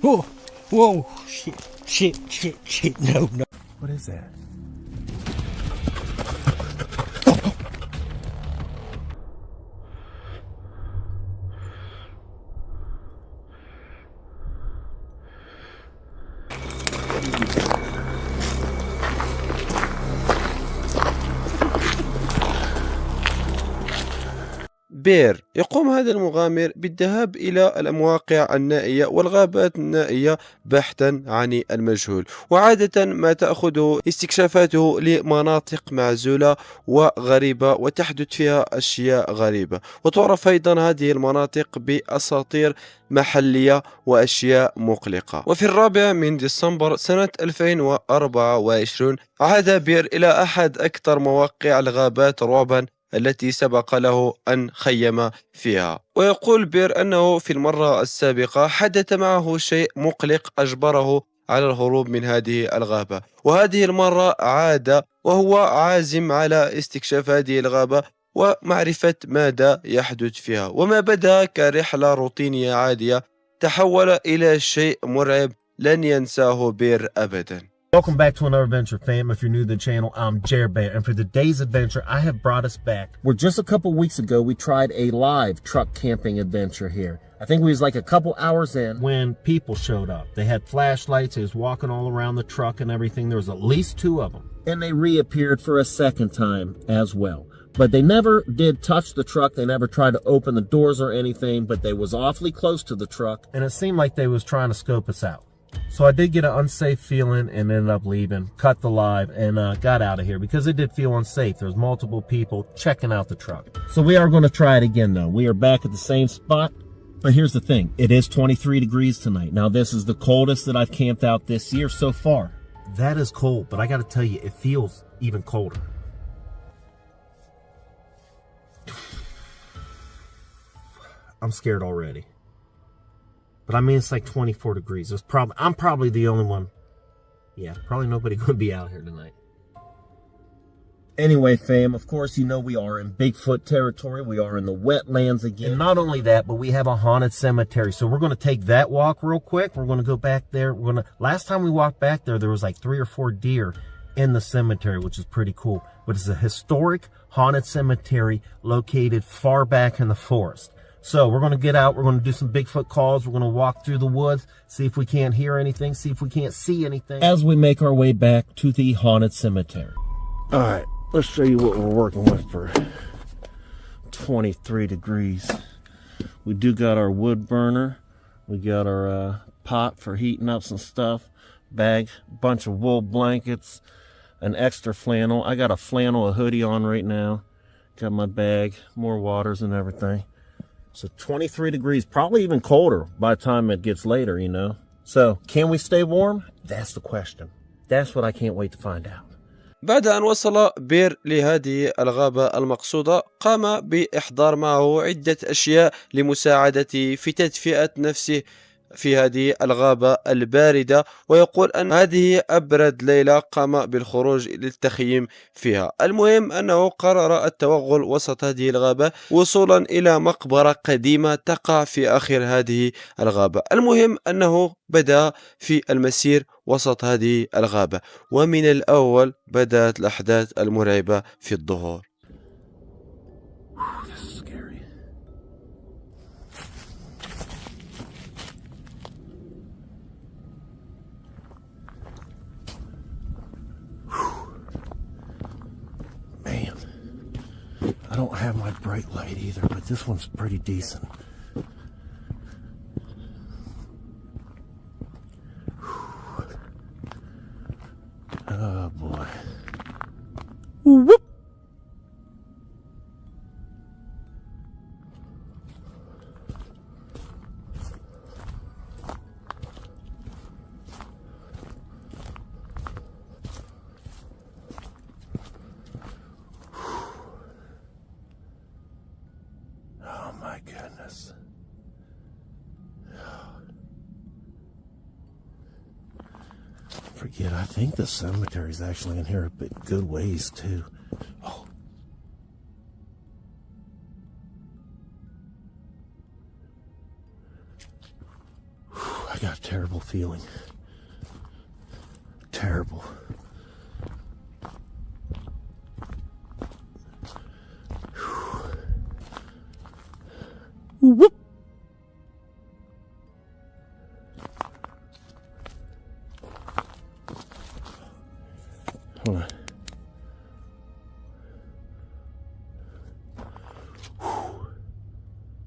Whoa, whoa, shit, no. What is that? بير يقوم هذا المغامر بالذهاب إلى المواقع النائية والغابات النائية بحثا عن المجهول، وعادة ما تأخذه استكشافاته لمناطق معزولة وغريبة وتحدث فيها أشياء غريبة، وتعرف أيضا هذه المناطق بأساطير محلية وأشياء مقلقة. وفي 4 ديسمبر سنة 2024 عاد بير إلى أحد أكثر مواقع الغابات رعبا التي سبق له أن خيم فيها. ويقول بير أنه في المرة السابقة حدث معه شيء مقلق أجبره على الهروب من هذه الغابة، وهذه المرة عاد وهو عازم على استكشاف هذه الغابة ومعرفة ماذا يحدث فيها. وما بدأ كرحلة روتينية عادية تحول إلى شيء مرعب لن ينساه بير أبدا. Welcome back to another adventure, fam. If you're new to the channel, I'm Jared Bear, and for today's adventure, I have brought us back where just a couple weeks ago we tried a live truck camping adventure here. I think we was like a couple hours in when people showed up. They had flashlights. They was walking all around the truck and everything. There was at least 2 of them, and they reappeared for a second time as well. But they never did touch the truck. They never tried to open the doors or anything. But they was awfully close to the truck, and it seemed like they was trying to scope us out. So I did get an unsafe feeling and ended up leaving, cut the live, and got out of here because it did feel unsafe. There's multiple people checking out the truck. So we are going to try it again though. We are back at the same spot. But here's the thing. It is 23 degrees tonight. Now this is the coldest that I've camped out this year so far. That is cold, but I got to tell you, it feels even colder. I'm scared already. But I mean, it's like 24 degrees. I'm probably the only one. Yeah, probably nobody going to be out here tonight. Anyway, fam, of course, you know we are in Bigfoot territory. We are in the wetlands again. And not only that, but we have a haunted cemetery. So we're going to take that walk real quick. We're going to go back there. Last time we walked back there was like 3 or 4 deer in the cemetery, which is pretty cool. But it's a historic haunted cemetery located far back in the forest. So we're going to get out. We're going to do some Bigfoot calls. We're going to walk through the woods, see if we can't hear anything, see if we can't see anything as we make our way back to the haunted cemetery. All right, let's show you what we're working with for 23 degrees. We do got our wood burner. We got our pot for heating up some stuff, bag, bunch of wool blankets, an extra flannel. I got a flannel, a hoodie on right now. Got my bag, more waters and everything. So 23 degrees, probably even colder by the time it gets later, you know. So can we stay warm? That's the question. That's what I can't wait to find out. بعد أن وصل بير لهذه الغابة المقصودة قام بإحضار معه عدة أشياء لمساعدته في تدفئة نفسه في هذه الغابة الباردة. ويقول أن هذه أبرد ليلة قام بالخروج للتخييم فيها. المهم أنه قرر التوغل وسط هذه الغابة وصولا إلى مقبرة قديمة تقع في آخر هذه الغابة. المهم أنه بدأ في المسير وسط هذه الغابة، ومن الأول بدأت الأحداث المرعبة في الظهور. I don't have my bright light either, but this one's pretty decent. Oh boy. Whoop. Goodness. Forget, I think the cemetery is actually in here a bit good ways too. Oh. I got a terrible feeling. Terrible. Whoop. Hold on.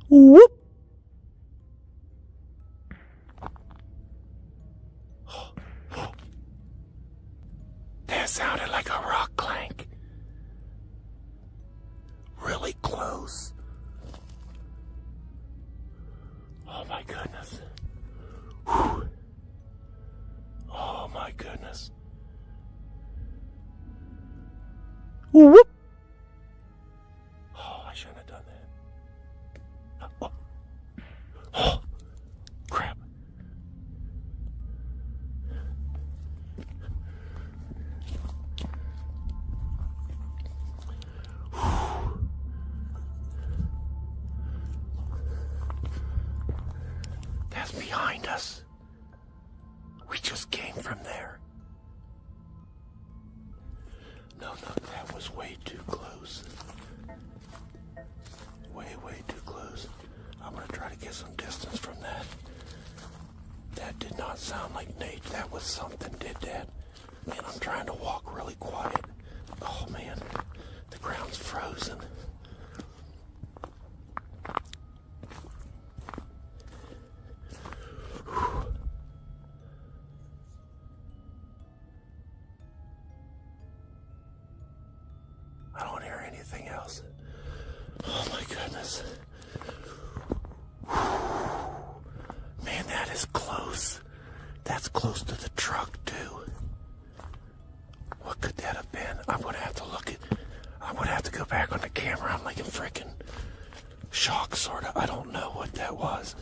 Whoop. That sounded like a rock clank. Really close. Oh my goodness. Whew. Oh my goodness. Whoop. Oh, I shouldn't have done that. Oh, oh. Crap. That's behind us. We just came from there. No, that was way too close. Way too close. I'm gonna try to get some distance from that. That did not sound like Nate. That was something did that. Man, I'm trying to walk really quiet. Oh man, the ground's frozen. I don't hear anything else. Oh my goodness. Man, that is close. That's close to the truck too. What could that have been? I'm gonna have to look at. I'm gonna have to go back on the camera. I'm like in freaking shock, sorta. I don't know what that was.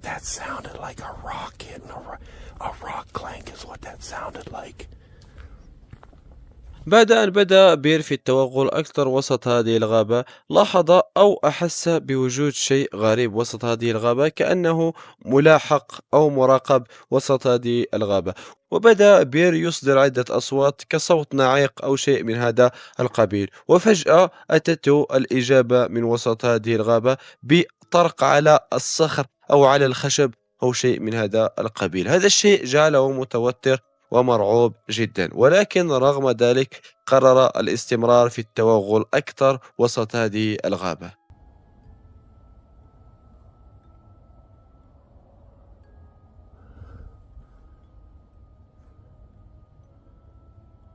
That sounded like a rock hitting a rock clank is what that sounded like. بعد أن بدأ بير في التوغل أكثر وسط هذه الغابة، لاحظ أو أحس بوجود شيء غريب وسط هذه الغابة، كأنه ملاحق أو مراقب وسط هذه الغابة. وبدأ بير يصدر عدة أصوات كصوت ناعق أو شيء من هذا القبيل، وفجأة أتته الإجابة من وسط هذه الغابة بطرق على الصخر أو على الخشب أو شيء من هذا القبيل. هذا الشيء جعله متوتر ومرعوب جدا، ولكن رغم ذلك قرر الاستمرار في التوغل أكثر وسط هذه الغابة.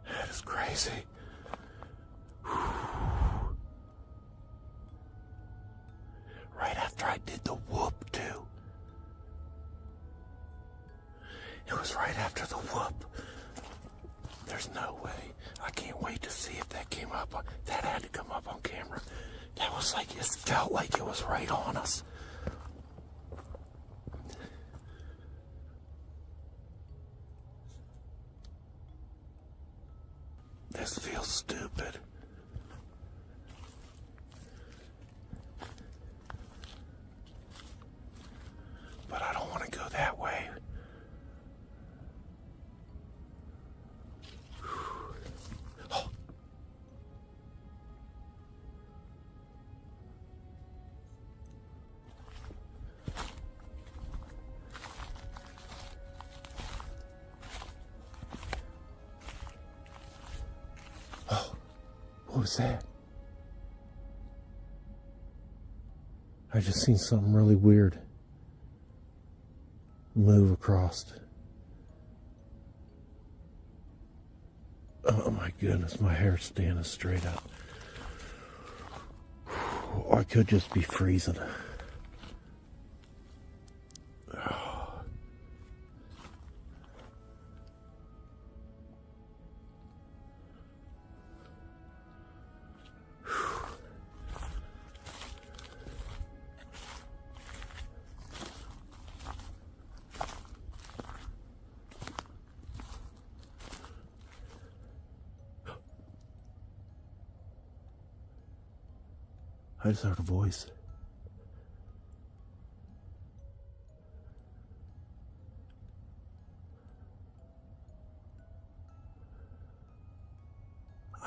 That is crazy. Right after I did the whoop too. It was right after the whoop. There's no way. I can't wait to see if that came up. That had to come up on camera. That was like, it felt like it was right on us. This feels stupid. But I don't want to go that way. What was that? I just seen something really weird move across. Oh my goodness, my hair's standing straight up. Or I could just be freezing. I just heard a voice.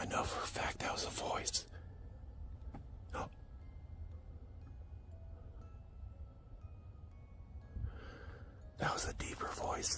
I know for a fact that was a voice. Oh. That was a deeper voice.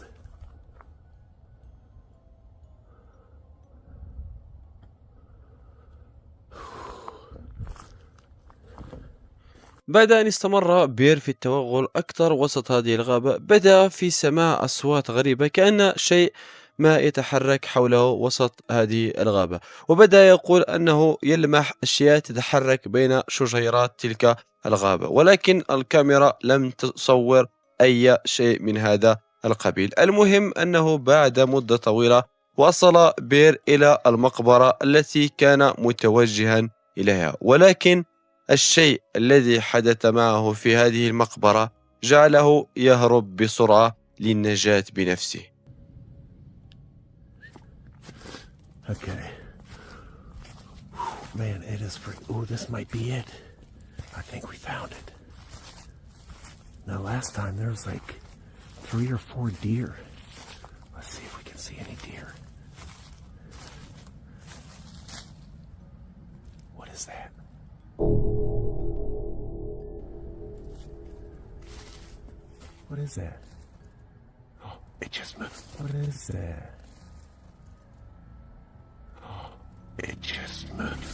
بعد أن استمر بير في التوغل أكثر وسط هذه الغابة، بدأ في سماع أصوات غريبة كأن شيء ما يتحرك حوله وسط هذه الغابة، وبدأ يقول أنه يلمح أشياء تتحرك بين شجيرات تلك الغابة، ولكن الكاميرا لم تصور أي شيء من هذا القبيل. المهم أنه بعد مدة طويلة وصل بير إلى المقبرة التي كان متوجها إليها، ولكن الشيء الذي حدث معه في هذه المقبرة جعله يهرب بسرعة للنجاة بنفسه. Okay. Man, it is pretty. Oh, this might be it. I think we found it. Now, last time there was like 3 or 4 deer. Let's see if we can see any deer. What is that? What is that? Oh, it just moved. What is that? Oh, it just moved.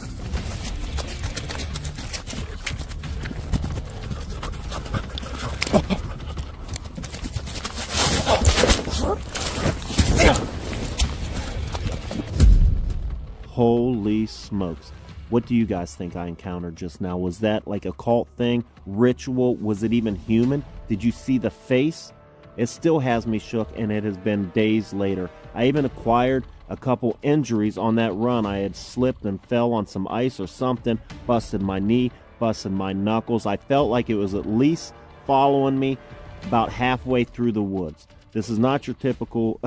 Holy smokes. What do you guys think I encountered just now? Was that like a cult thing? Ritual? Was it even human? Did you see the face? It still has me shook, and it has been days later. I even acquired a couple injuries on that run. I had slipped and fell on some ice or something, busted my knee, busted my knuckles. I felt like it was at least following me about halfway through the woods. This is not your typical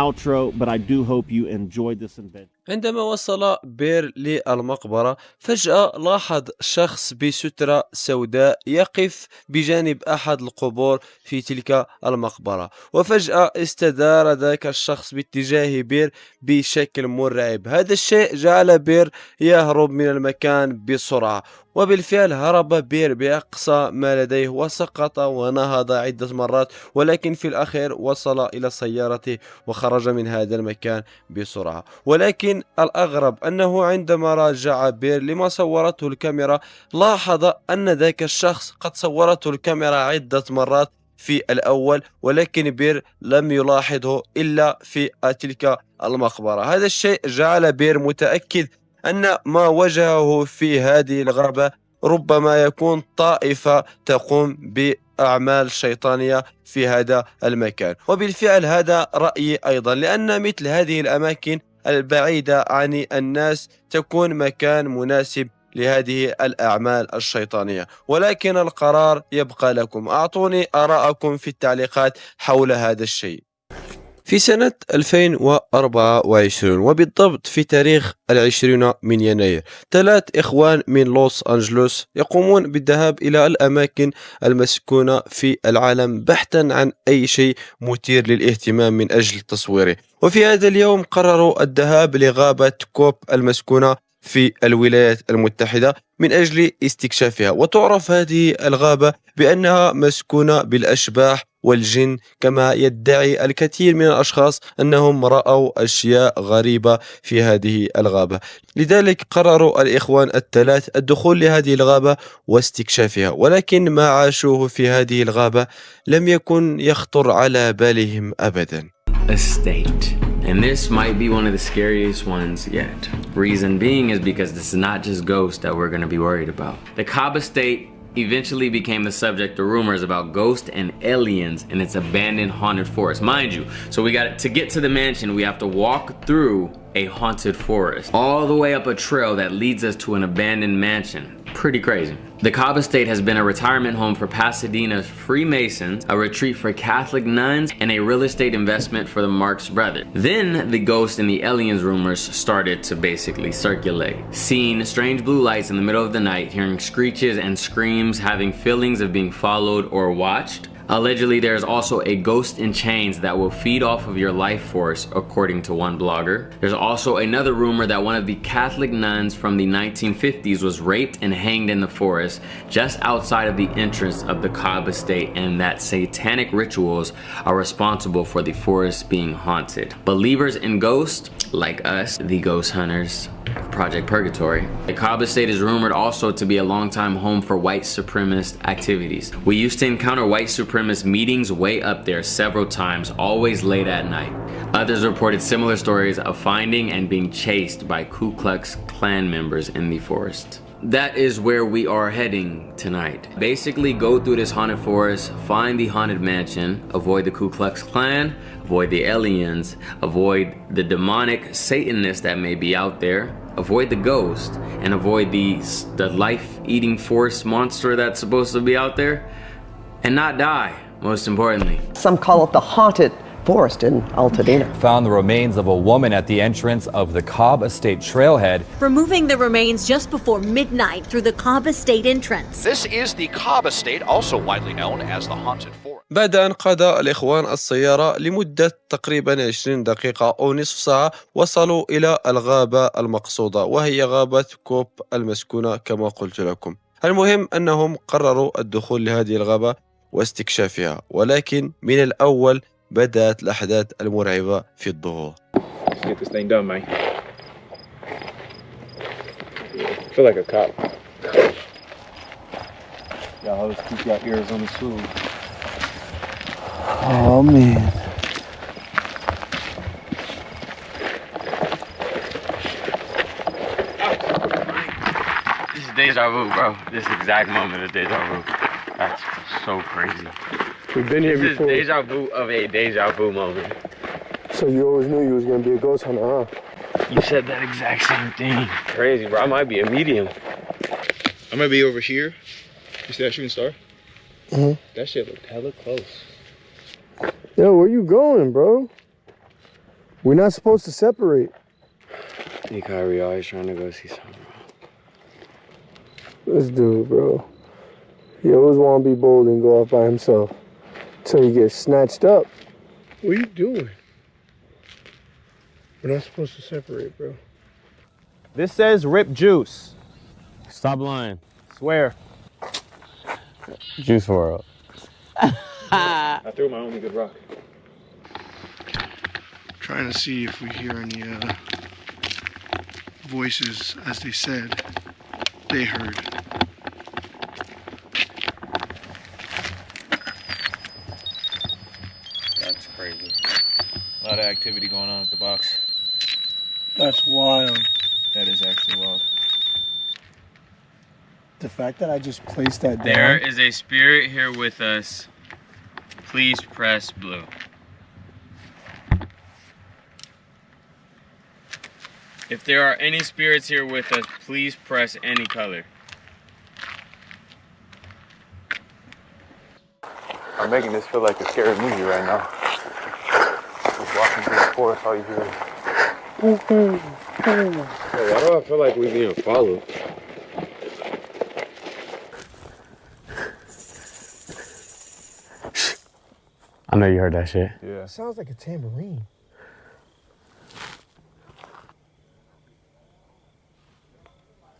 outro, but I do hope you enjoyed this adventure. عندما وصل بير للمقبرة، فجأة لاحظ شخص بسترة سوداء يقف بجانب أحد القبور في تلك المقبرة، وفجأة استدار ذاك الشخص باتجاه بير بشكل مرعب. هذا الشيء جعل بير يهرب من المكان بسرعة، وبالفعل هرب بير بأقصى ما لديه وسقط ونهض عدة مرات، ولكن في الأخير وصل إلى سيارته وخرج من هذا المكان بسرعة. ولكن الأغرب أنه عندما راجع بير لما صورته الكاميرا، لاحظ أن ذاك الشخص قد صورته الكاميرا عدة مرات في الأول، ولكن بير لم يلاحظه إلا في تلك المقبرة. هذا الشيء جعل بير متأكد أن ما وجهه في هذه الغابة ربما يكون طائفة تقوم بأعمال شيطانية في هذا المكان. وبالفعل هذا رأيي أيضا، لأن مثل هذه الأماكن البعيدة عن الناس تكون مكان مناسب لهذه الأعمال الشيطانية. ولكن القرار يبقى لكم. أعطوني آراءكم في التعليقات حول هذا الشيء. في سنة 2024 وبالضبط في تاريخ 20 من يناير، 3 إخوان من لوس أنجلوس يقومون بالذهاب إلى الأماكن المسكونة في العالم بحثا عن أي شيء مثير للاهتمام من أجل تصويره. وفي هذا اليوم قرروا الذهاب لغابة كوب المسكونة في الولايات المتحدة من أجل استكشافها. وتعرف هذه الغابة بأنها مسكونة بالأشباح والجن، كما يدعي الكثير من الأشخاص أنهم رأوا أشياء غريبة في هذه الغابة. لذلك قرروا الإخوان الثلاث الدخول لهذه الغابة واستكشافها، ولكن ما عاشوه في هذه الغابة لم يكن يخطر على بالهم أبدا. Estate. And this might be one of the scariest ones yet. Reason being is because this is not just ghosts that we're going to be worried about. The Cabo State eventually became the subject of rumors about ghosts and aliens in its abandoned haunted forest. Mind you, so to get to the mansion, we have to walk through a haunted forest, all the way up a trail that leads us to an abandoned mansion. Pretty crazy. The Cabo State has been a retirement home for Pasadena's Freemasons, a retreat for Catholic nuns, and a real estate investment for the Marx brothers. Then the ghost and the aliens rumors started to basically circulate. Seeing strange blue lights in the middle of the night, hearing screeches and screams, having feelings of being followed or watched. Allegedly, there is also a ghost in chains that will feed off of your life force, according to one blogger. There's also another rumor that one of the Catholic nuns from the 1950s was raped and hanged in the forest just outside of the entrance of the Kaaba state, and that satanic rituals are responsible for the forest being haunted. Believers in ghosts, like us, the ghost hunters, Project Purgatory. The Kaaba state is rumored also to be a long-time home for white supremacist activities. We used to encounter white supremacist meetings way up there several times, always late at night. Others reported similar stories of finding and being chased by Ku Klux Klan members in the forest. That is where we are heading tonight. Basically, go through this haunted forest, find the haunted mansion, avoid the Ku Klux Klan, avoid the aliens, avoid the demonic Satanists that may be out there, avoid the ghost, and avoid the life-eating forest monster that's supposed to be out there, and not die, most importantly. Some call it the haunted forest in Altadena. Found the remains of a woman at the entrance of the Cobb Estate trailhead. Removing the remains just before midnight through the Cobb Estate entrance. This is the Cobb Estate, also widely known as the Haunted Forest. بعد أن قضى الإخوان السيارة لمدة تقريبا 20 دقيقة أو نصف ساعة، وصلوا إلى الغابة المقصودة، وهي غابة كوب المسكونة كما قلت لكم. المهم أنهم قرروا الدخول لهذه الغابة واستكشافها، ولكن من الأول بدأت الأحداث المرعبة في الظهور. Let's get this thing done, man. I feel like a cop. Y'all always keep your ears on the smooth. Oh man. This is deja vu, bro. This exact moment is deja vu. That's so crazy. We've been here This before. is deja vu of a deja vu moment. So you always knew you was gonna be a ghost hunter, huh? You said that exact same thing. Crazy, bro. I might be a medium. I'm gonna be over here. You see that shooting star? Mhm. That shit looked hella close. Yo, where you going, bro? We're not supposed to separate. Hey, Kyrie, always trying to go see something. Let's do it, bro. He always want to be bold and go off by himself until he gets snatched up. What are you doing? We're not supposed to separate, bro. This says Rip Juice. Stop lying. Swear. Juice World. I threw my only good rock. Trying to see if we hear any voices, as they said they heard. That's crazy. A lot of activity going on at the box. That's wild. That is actually wild. The fact that I just placed that down. There is a spirit here with us. Please press blue. If there are any spirits here with us, please press any color. I'm making this feel like a scary movie right now. Just walking through the forest, all you hear is... Hey, why do I feel like we're being followed? I know you heard that shit. Yeah. Sounds like a tambourine.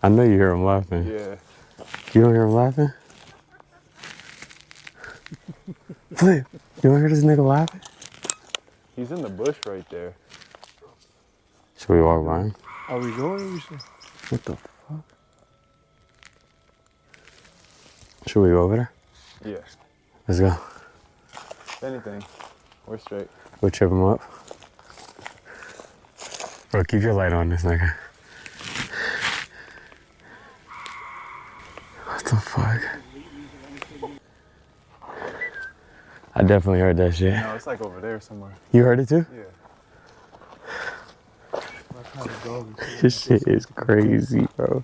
I know you hear him laughing. Yeah. You don't hear him laughing? Flip, you don't hear this nigga laughing? He's in the bush right there. Should we walk by him? Are we going? What the fuck? Should we go over there? Yeah. Let's go. If anything, we're straight. We'll trip him up. Bro, keep your light on this nigga. What the fuck? I definitely heard that shit. No, it's like over there somewhere. You heard it too? Yeah. This shit is crazy, bro.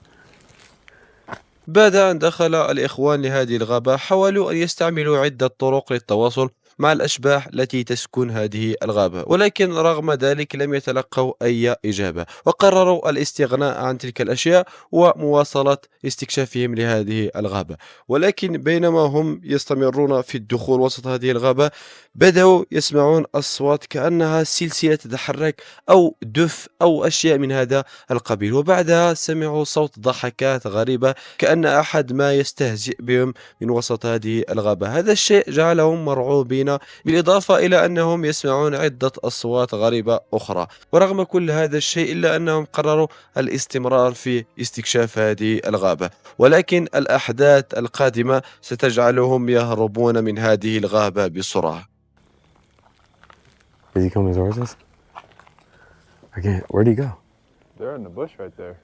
بعد أن دخل الإخوان لهذه الغابة، حاولوا أن يستعملوا عدة طرق للتواصل مع الأشباح التي تسكن هذه الغابة، ولكن رغم ذلك لم يتلقوا أي إجابة، وقرروا الاستغناء عن تلك الأشياء ومواصلة استكشافهم لهذه الغابة. ولكن بينما هم يستمرون في الدخول وسط هذه الغابة بدأوا يسمعون أصوات كأنها سلسلة تتحرك أو دف أو أشياء من هذا القبيل، وبعدها سمعوا صوت ضحكات غريبة كأن أحد ما يستهزئ بهم من وسط هذه الغابة. هذا الشيء جعلهم مرعوبين، بالإضافة إلى أنهم يسمعون عدة أصوات غريبة أخرى. ورغم كل هذا الشيء إلا أنهم قرروا الاستمرار في استكشاف هذه الغابة، ولكن الأحداث القادمة ستجعلهم يهربون من هذه الغابة بسرعة. Is he coming towards us? I can't. Where'd he go? They're in the bush right there.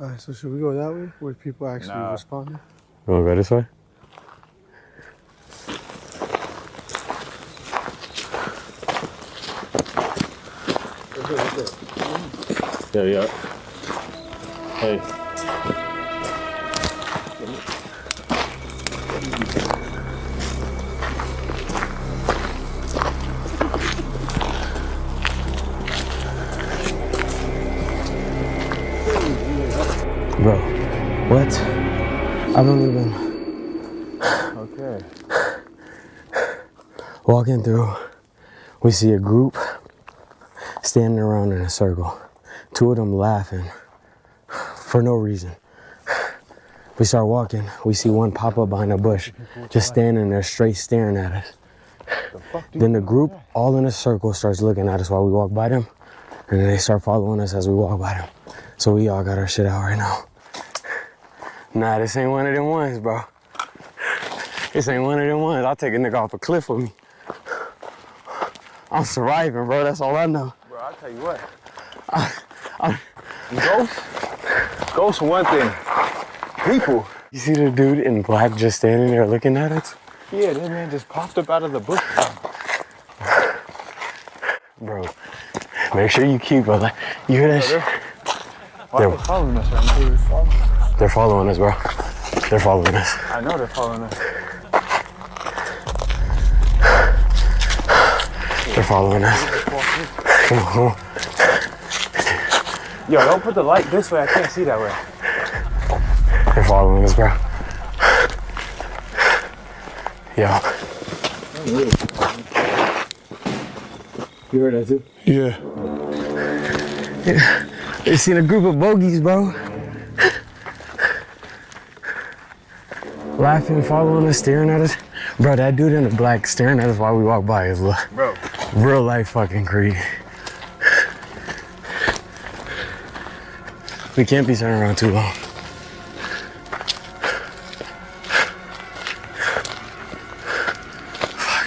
Alright, so should we go that way where people actually responding? You wanna go this way? Yeah. Hey. Bro, what? I don't even... Okay. Walking through, we see a group standing around in a circle. Two of them laughing for no reason. We start walking, we see one pop up behind a bush, just standing there straight staring at us. Then the group all in a circle starts looking at us while we walk by them, and then they start following us as we walk by them. So we all got our shit out right now. Nah, this ain't one of them ones, bro. This ain't one of them ones. I'll take a nigga off a cliff with me. I'm surviving, bro. That's all I know. Bro, I'll tell you what. Ghosts are one thing. People. You see the dude in black just standing there looking at us? Yeah, that man just popped up out of the bush. Bro, make sure you keep it. Like, you hear that shit? Why are they following us right now? They're following us, bro. They're following us. I know they're following us. They're following us. Come on. Yo, don't put the light this way. I can't see that way. They're following us, bro. Yo. You heard that too? Yeah. They seen a group of bogeys, bro. Laughing, following us, staring at us. Bro, that dude in the black staring at us while we walk by is real life fucking creepy. We can't be turning around too long. Fuck.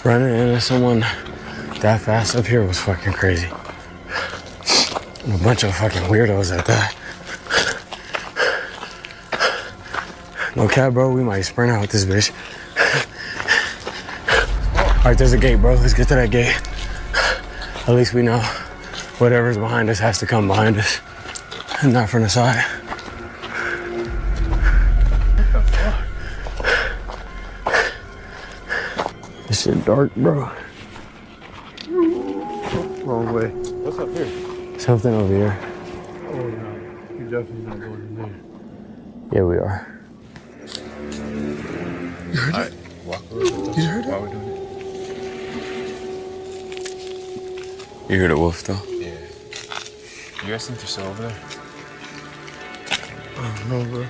Running into someone that fast up here was fucking crazy. And a bunch of fucking weirdos at that. No cap, bro, we might sprint out this bitch. Alright, there's a gate, bro. Let's get to that gate. At least we know whatever's behind us has to come behind us and not from the side. This shit dark, bro. Wrong way. What's up here? Something over here. Oh, no. You're definitely not going in there. Yeah, we are. You heard it? Walk over. You heard it? Why are we doing it? You heard a wolf, though? Yeah. You guys think they're still over there? I don't know, bro.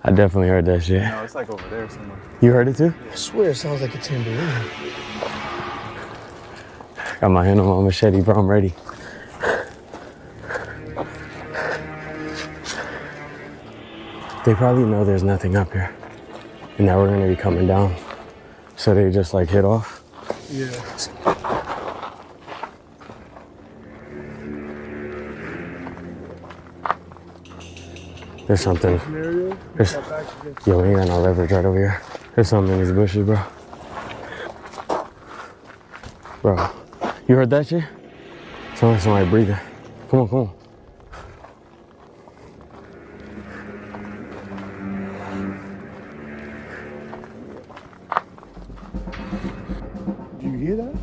I definitely heard that shit. No, it's like over there somewhere. You heard it too? I swear it sounds like a tambourine. Got my hand on my machete, bro. I'm ready. They probably know there's nothing up here and that we're gonna be coming down. So they just like hit off. Yeah. There's something. Yo, we ain't got no leverage right over here. There's something in these bushes, bro. Bro, you heard that shit? Sounds like somebody breathing. Come on, come on. Do you hear that?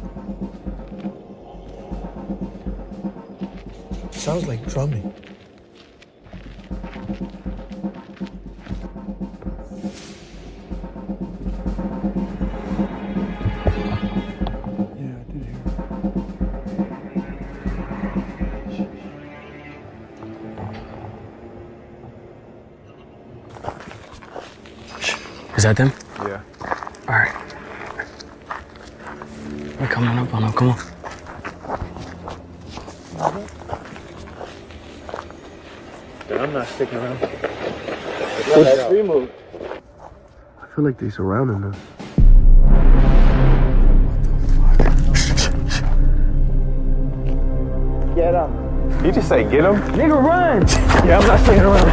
Sounds like drumming. Is that them? Yeah. All right. They're coming up on them. Come on. I'm not sticking around. We moved. I feel like they surrounding us. Get him. You just say get him? Nigga, run. Yeah, I'm not sticking around.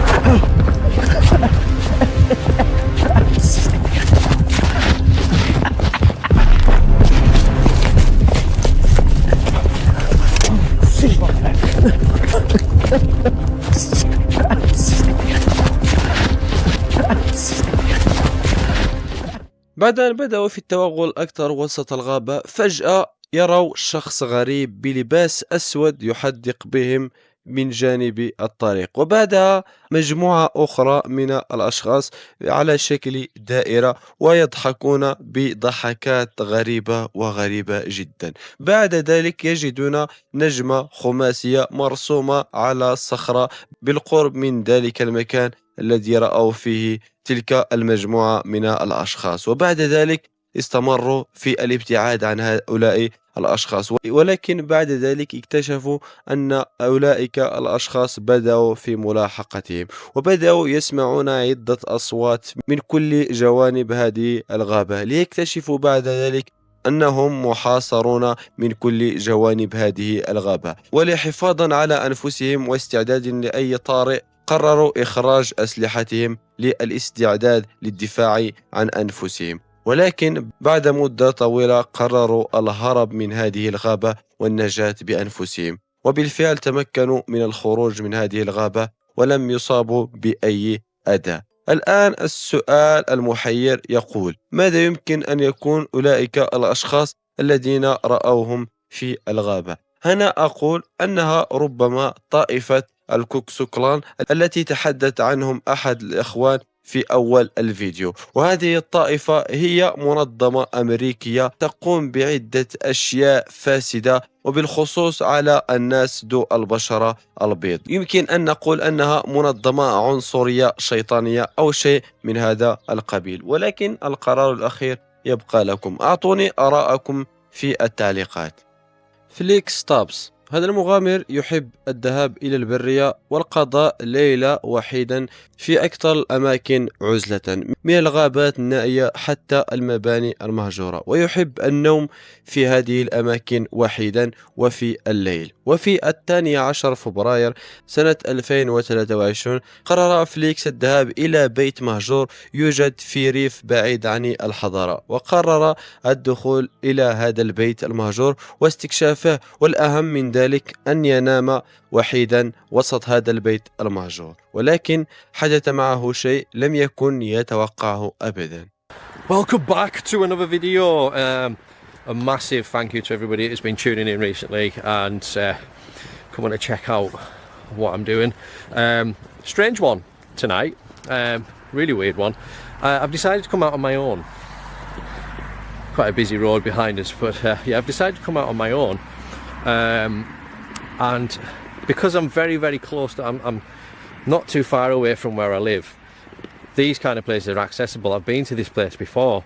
بعد أن بدأوا في التوغل أكثر وسط الغابة، فجأة يروا شخص غريب بلباس أسود يحدق بهم من جانب الطريق، وبعدها مجموعة أخرى من الأشخاص على شكل دائرة ويضحكون بضحكات غريبة وغريبة جدا. بعد ذلك يجدون نجمة خماسية مرسومة على الصخرة بالقرب من ذلك المكان الذي رأوا فيه تلك المجموعة من الأشخاص، وبعد ذلك استمروا في الابتعاد عن هؤلاء الأشخاص، ولكن بعد ذلك اكتشفوا أن أولئك الأشخاص بدأوا في ملاحقتهم، وبدأوا يسمعون عدة أصوات من كل جوانب هذه الغابة، ليكتشفوا بعد ذلك أنهم محاصرون من كل جوانب هذه الغابة. ولحفاظا على أنفسهم واستعداد لأي طارئ قرروا إخراج أسلحتهم للاستعداد للدفاع عن أنفسهم، ولكن بعد مدة طويلة قرروا الهرب من هذه الغابة والنجاة بأنفسهم، وبالفعل تمكنوا من الخروج من هذه الغابة ولم يصابوا بأي أذى. الآن السؤال المحير يقول: ماذا يمكن أن يكون أولئك الأشخاص الذين رأوهم في الغابة؟ هنا أقول أنها ربما طائفة الكوكسوكلان التي تحدث عنهم أحد الإخوان في أول الفيديو، وهذه الطائفة هي منظمة أمريكية تقوم بعدة أشياء فاسدة وبالخصوص على الناس ذو البشرة البيض. يمكن أن نقول أنها منظمة عنصرية شيطانية أو شيء من هذا القبيل، ولكن القرار الأخير يبقى لكم. أعطوني آراءكم في التعليقات. فليكس ستابس: هذا المغامر يحب الذهاب إلى البرية والقضاء ليلة وحيدا في أكثر الأماكن عزلة، من الغابات النائية حتى المباني المهجورة، ويحب النوم في هذه الأماكن وحيدا وفي الليل. وفي 12 فبراير سنة 2023 قرر فليكس الذهاب إلى بيت مهجور يوجد في ريف بعيد عن الحضارة، وقرر الدخول إلى هذا البيت المهجور واستكشافه، والأهم من ذلك أن ينام وحيدا وسط هذا البيت المهجور. ولكن حدث معه شيء لم يكن يتوقعه أبدا. Welcome back to another video. A massive thank you to everybody who's been tuning in recently and coming to check out what I'm doing. Strange one tonight, really weird one. I've decided to come out on my own. Quite a busy road behind us, but yeah, I've decided to come out on my own. And because I'm very close to, I'm not too far away from where I live. These kind of places are accessible. I've been to this place before.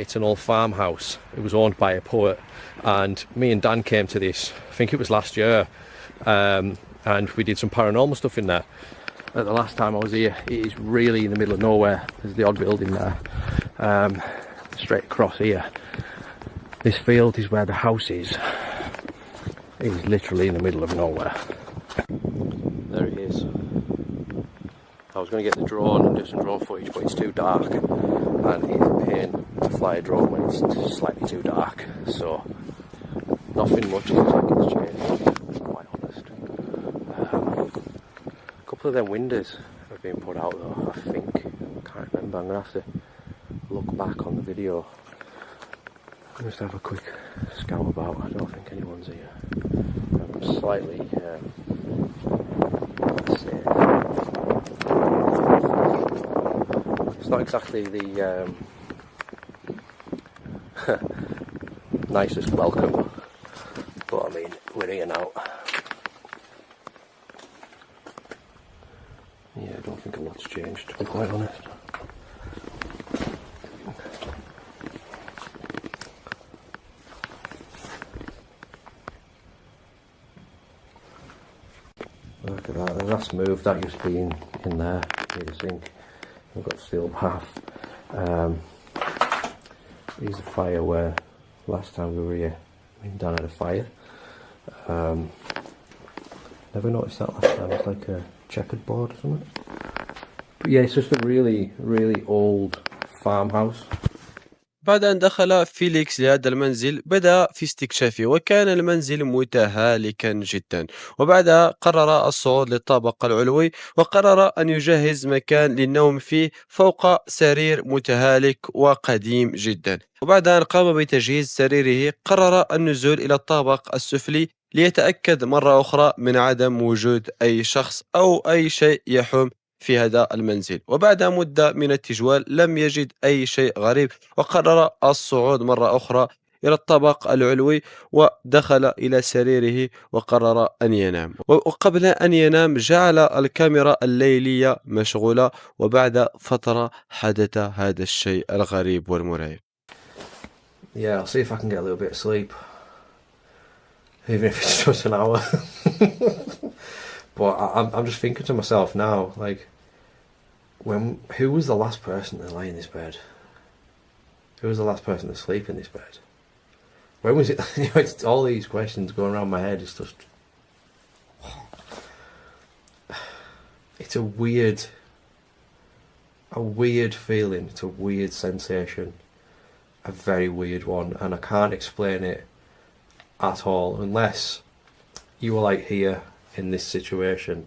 It's an old farmhouse. It was owned by a poet, and me and Dan came to this, I think it was last year, and we did some paranormal stuff in there. The last time I was here, it is really in the middle of nowhere. There's the odd building there. Straight across here, this field is where the house is. It is literally in the middle of nowhere. There it is. I was going to get the drone and do some drone footage, but it's too dark, and it's a pain to fly a drone when it's slightly too dark. So nothing much looks like it's changed, to be quite honest. couple of them windows have been put out though, I think. I can't remember. I'm going to have to look back on the video. I'm just have a quick scout about. I don't think anyone's here. I'm slightly safe. It's not exactly the nicest welcome, but I mean, we're here now. Yeah, I don't think a lot's changed, to be quite honest. Look at that, the last move that used to be in there, the sink. We've got steel bath. There's a fire where last time we were here, Dan had a fire. Never noticed that last time. It's like a checkered board or something. But yeah, it's just a really, really old farmhouse. بعد أن دخل فيليكس لهذا المنزل بدأ في استكشافه، وكان المنزل متهالكا جدا. وبعدها قرر الصعود للطابق العلوي، وقرر أن يجهز مكان للنوم فيه فوق سرير متهالك وقديم جدا. وبعد أن قام بتجهيز سريره قرر النزول إلى الطابق السفلي ليتأكد مرة أخرى من عدم وجود أي شخص أو أي شيء يحوم في هذا المنزل. وبعد مدة من التجوال لم يجد أي شيء غريب، وقرر الصعود مرة أخرى إلى الطابق العلوي ودخل إلى سريره وقرر أن ينام. وقبل أن ينام جعل الكاميرا الليلية مشغولة، وبعد فترة حدث هذا الشيء الغريب والمرعب. Yeah, I'll see if I can get a little bit of sleep, even if it's just an hour. But I'm just thinking to myself now, like, who was the last person to lie in this bed? Who was the last person to sleep in this bed? When was it? You know, it's all these questions going around my head. It's just, it's a weird feeling. It's a weird sensation, a very weird one, and I can't explain it at all unless you were like here in this situation.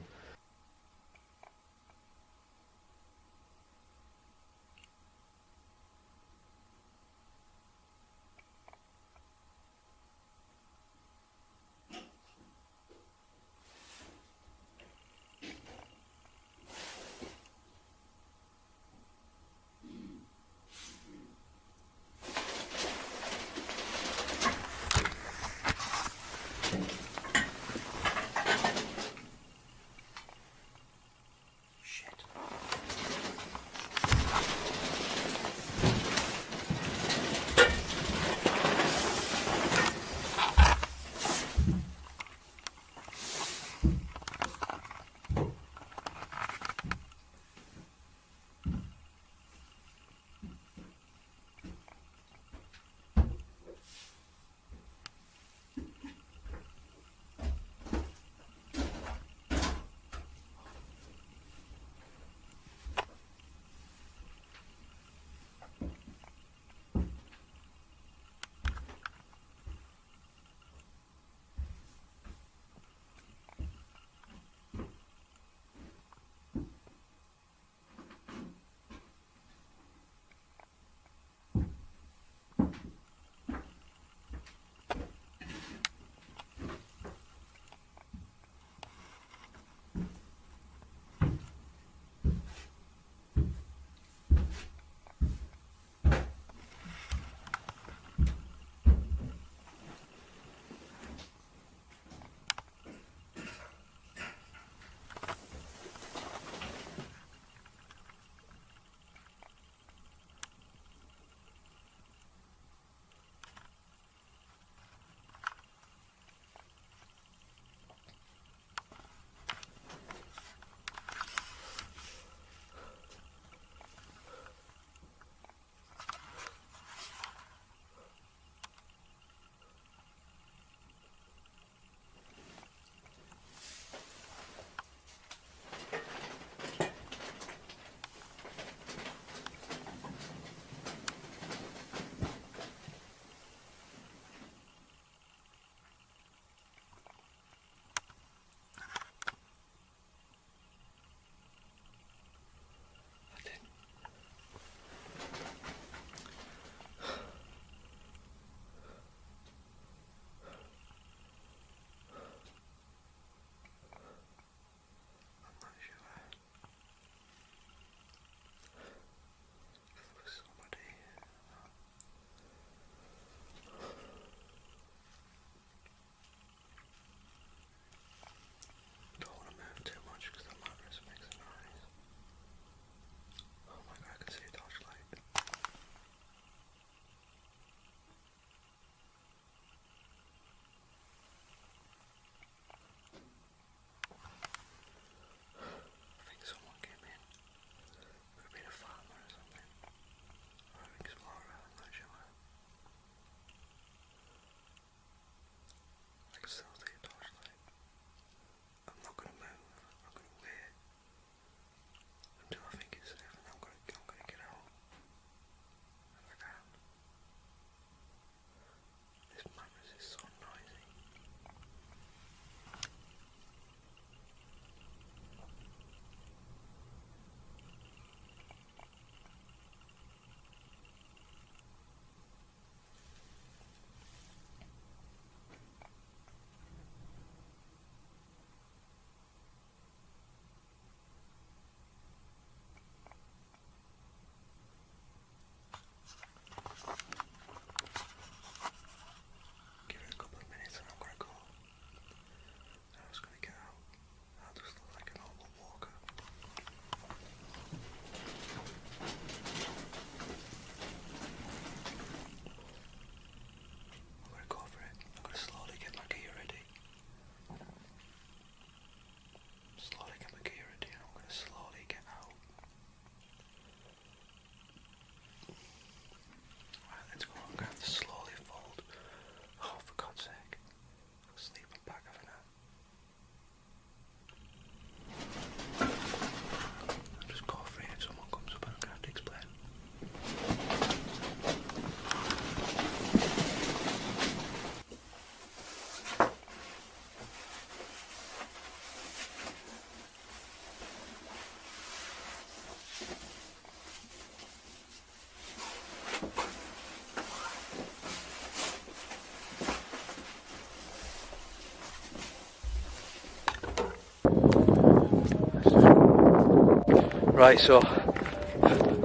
Right, so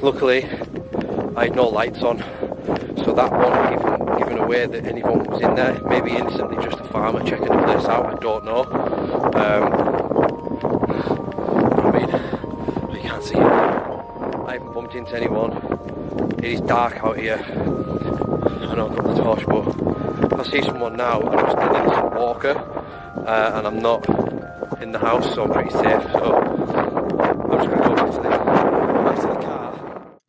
luckily I had no lights on, so that wasn't given away that anyone was in there. Maybe instantly just a farmer checking the place out, I don't know. I mean, you can't see it. I haven't bumped into anyone. It is dark out here. I know I've got the torch, but if I see someone now, I'm just an innocent walker, and I'm not in the house, so I'm pretty safe. So I'm just going to go back to the car.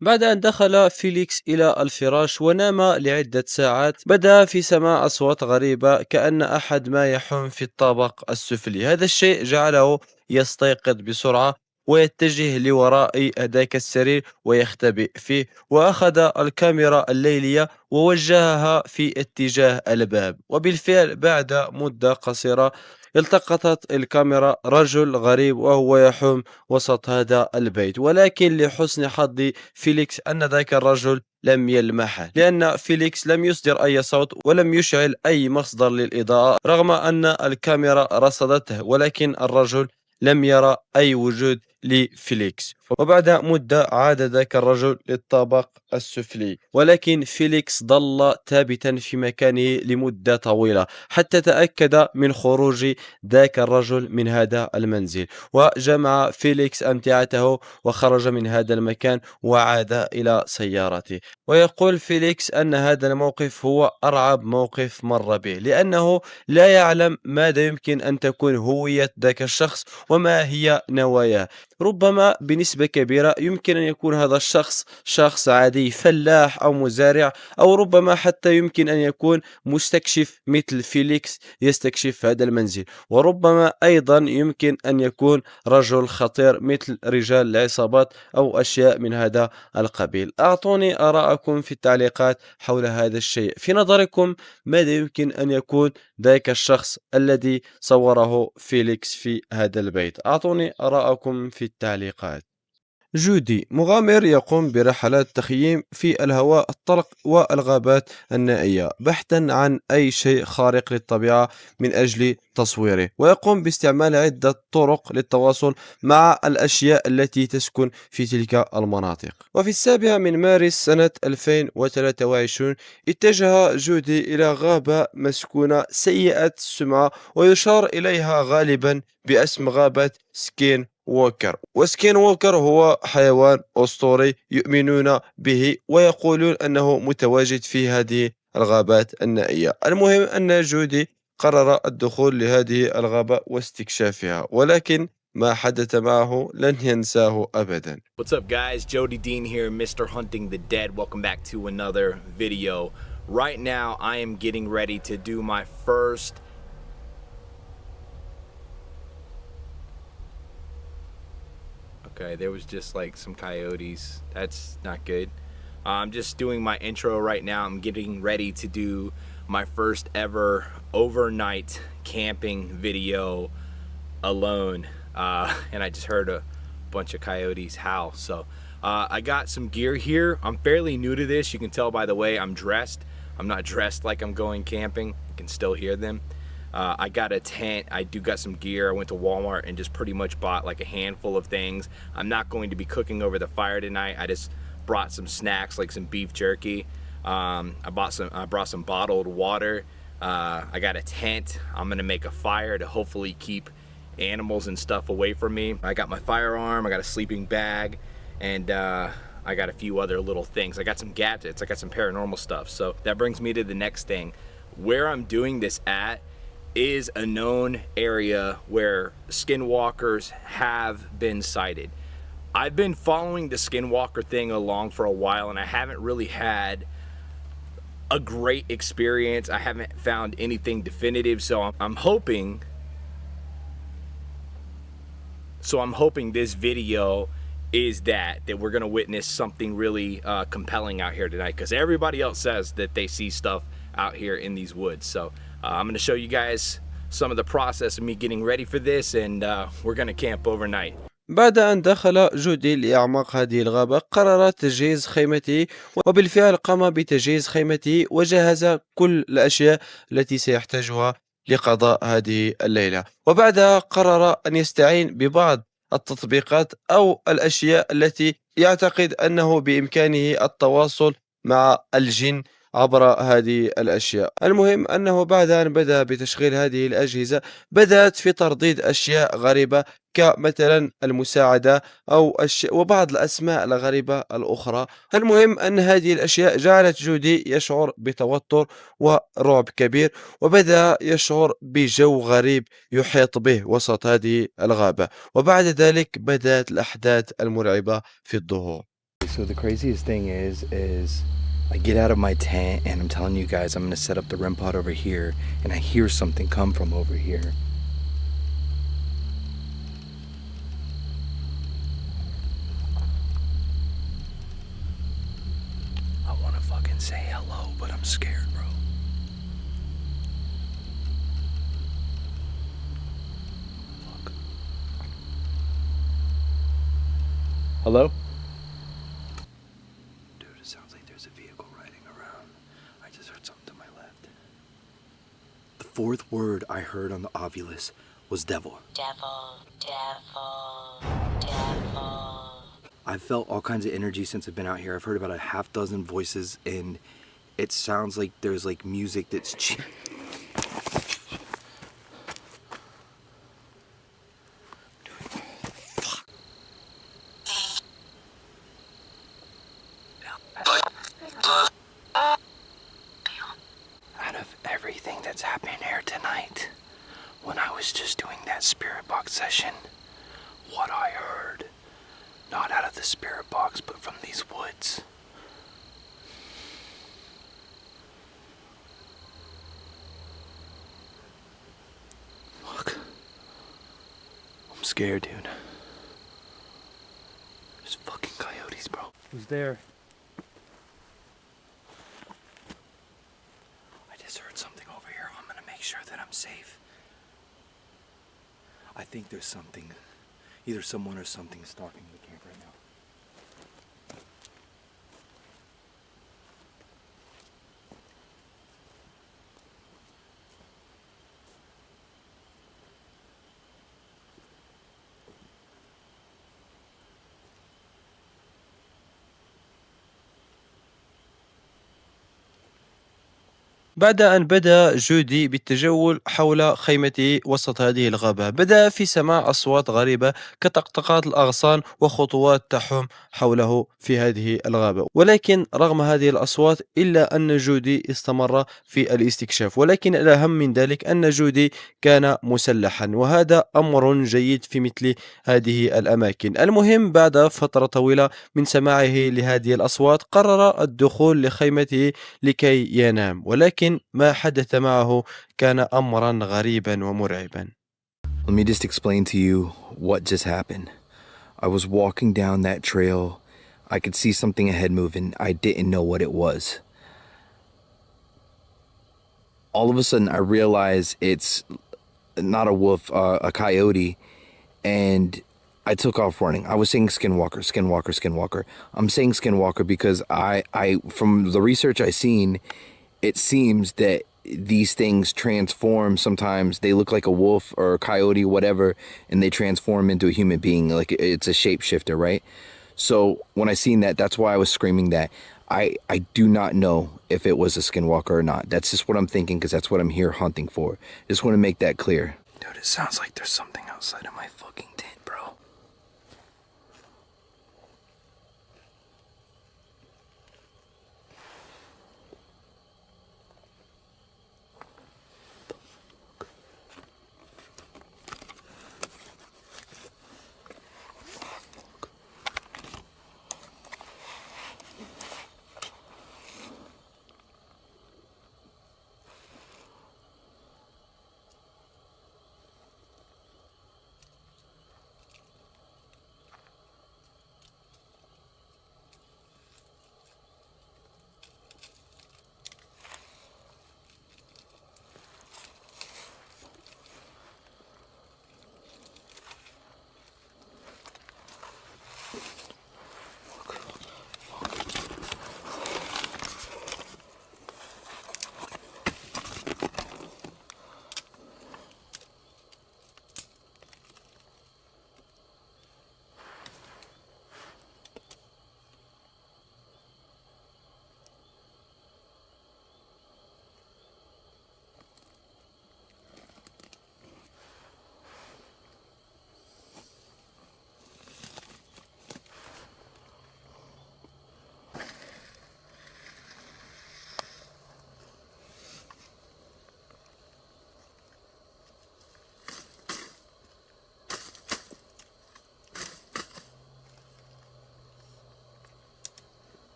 بعد أن دخل فيليكس إلى الفراش ونام لعدة ساعات، بدأ في سماع أصوات غريبة كأن أحد ما يحوم في الطابق السفلي. هذا الشيء جعله يستيقظ بسرعة ويتجه لوراء ذاك السرير ويختبئ فيه، وأخذ الكاميرا الليلية ووجهها في اتجاه الباب. وبالفعل بعد مدة قصيرة التقطت الكاميرا رجل غريب وهو يحوم وسط هذا البيت، ولكن لحسن حظ فيليكس أن ذاك الرجل لم يلمحه، لأن فيليكس لم يصدر أي صوت ولم يشعل أي مصدر للإضاءة رغم أن الكاميرا رصدته، ولكن الرجل لم يرى أي وجود لفيليكس. وبعد مدة عاد ذاك الرجل للطابق السفلي، ولكن فيليكس ظل ثابتا في مكانه لمدة طويلة حتى تأكد من خروج ذاك الرجل من هذا المنزل. وجمع فيليكس أمتعته وخرج من هذا المكان وعاد إلى سيارته. ويقول فيليكس أن هذا الموقف هو أرعب موقف مر به، لأنه لا يعلم ماذا يمكن أن تكون هوية ذاك الشخص وما هي نواياه. ربما بنسبة كبيرة يمكن أن يكون هذا الشخص شخص عادي، فلاح أو مزارع، أو ربما حتى يمكن أن يكون مستكشف مثل فيليكس يستكشف هذا المنزل، وربما أيضا يمكن أن يكون رجل خطير مثل رجال العصابات أو أشياء من هذا القبيل. أعطوني آراءكم في التعليقات حول هذا الشيء. في نظركم ماذا يمكن أن يكون ذاك الشخص الذي صوره فيليكس في هذا البيت؟ أعطوني آراءكم في التعليقات. جودي مغامر يقوم برحلات تخييم في الهواء الطلق والغابات النائية بحثا عن أي شيء خارق للطبيعة من أجل تصويره، ويقوم باستعمال عدة طرق للتواصل مع الأشياء التي تسكن في تلك المناطق. وفي 7 مارس سنة 2023 اتجه جودي إلى غابة مسكونة سيئة السمعة ويشار إليها غالبا باسم غابة سكين ووكر. وسكين ووكر هو حيوان أسطوري يؤمنون به ويقولون أنه متواجد في هذه الغابات النائية. المهم أن جودي قرر الدخول لهذه الغابة واستكشافها، ولكن ما حدث معه لن ينساه أبدا. What's up guys, Jody Dean here, Mr. Hunting the Dead. Welcome back to another video. Right now I am getting ready to do my first Okay, there was just like some coyotes. That's not good. I'm just doing my intro right now. I'm getting ready to do my first ever overnight camping video alone. And I just heard a bunch of coyotes howl. So I got some gear here. I'm fairly new to this. You can tell by the way I'm dressed. I'm not dressed like I'm going camping. You can still hear them. I got a tent, I do got some gear. I went to Walmart and just pretty much bought like a handful of things. I'm not going to be cooking over the fire tonight. I just brought some snacks like some beef jerky. I brought some bottled water. I got a tent. I'm gonna make a fire to hopefully keep animals and stuff away from me. I got my firearm, I got a sleeping bag, and I got a few other little things. I got some gadgets, I got some paranormal stuff. So that brings me to the next thing. Where I'm doing this at is a known area where skinwalkers have been sighted. I've been following the skinwalker thing along for a while and I haven't really had a great experience. I haven't found anything definitive, so I'm hoping this video is that we're gonna witness something really compelling out here tonight, because everybody else says that they see stuff out here in these woods. So I'm gonna show you guys some of the process of me getting ready for this, and we're gonna camp overnight. بعد أن دخل جودي لأعماق هذه الغابة قرر تجهيز خيمته، وبالفعل قام بتجهيز خيمته وجهز كل الأشياء التي سيحتاجها لقضاء هذه الليلة. وبعدها قرر أن يستعين ببعض التطبيقات أو الأشياء التي يعتقد أنه بإمكانه التواصل مع الجن عبر هذه الأشياء. المهم أنه بعد أن بدأ بتشغيل هذه الأجهزة بدأت في ترديد أشياء غريبة كمثلا المساعدة أو وبعض الأسماء الغريبة الأخرى. المهم أن هذه الأشياء جعلت جودي يشعر بتوتر ورعب كبير، وبدأ يشعر بجو غريب يحيط به وسط هذه الغابة، وبعد ذلك بدأت الأحداث المرعبة في الظهور. So the craziest thing is I get out of my tent and I'm telling you guys I'm gonna set up the REM pod over here, and I hear something come from over here. I wanna fucking say hello, but I'm scared, bro. Fuck. Hello? The fourth word I heard on the Ovilus was devil. Devil, devil, devil. I've felt all kinds of energy since I've been out here. I've heard about a half dozen voices, and it sounds like there's like music that's out of everything that's happening here tonight, when I was just doing that spirit box session, what I heard, not out of the spirit box, but from these woods. Fuck. I'm scared, dude. There's fucking coyotes, bro. Who's there? I just heard something over here. I'm gonna make sure that I'm safe. I think there's something, either someone or something stalking the camp right now. بعد أن بدأ جودي بالتجول حول خيمته وسط هذه الغابة، بدأ في سماع أصوات غريبة كطقطقات الأغصان وخطوات تحوم حوله في هذه الغابة. ولكن رغم هذه الأصوات إلا أن جودي استمر في الاستكشاف، ولكن الأهم من ذلك أن جودي كان مسلحا، وهذا أمر جيد في مثل هذه الأماكن. المهم بعد فترة طويلة من سماعه لهذه الأصوات قرر الدخول لخيمته لكي ينام، ولكن ما حدث معه كان أمرا غريبا ومرعبا. Let me just explain to you what just happened. I was walking down that trail. I could see something ahead moving. I didn't know what it was. All of a sudden I realized it's not a wolf, a coyote, and I took off running. I was saying skinwalker, skinwalker, skinwalker. I'm saying skinwalker because I from the research I seen, it seems that these things transform. Sometimes they look like a wolf or a coyote, whatever, and they transform into a human being. Like it's a shapeshifter, right? So when I seen that, that's why I was screaming that. I do not know if it was a skinwalker or not. That's just what I'm thinking because that's what I'm here hunting for. Just want to make that clear. Dude, it sounds like there's something outside of my fucking tent, bro.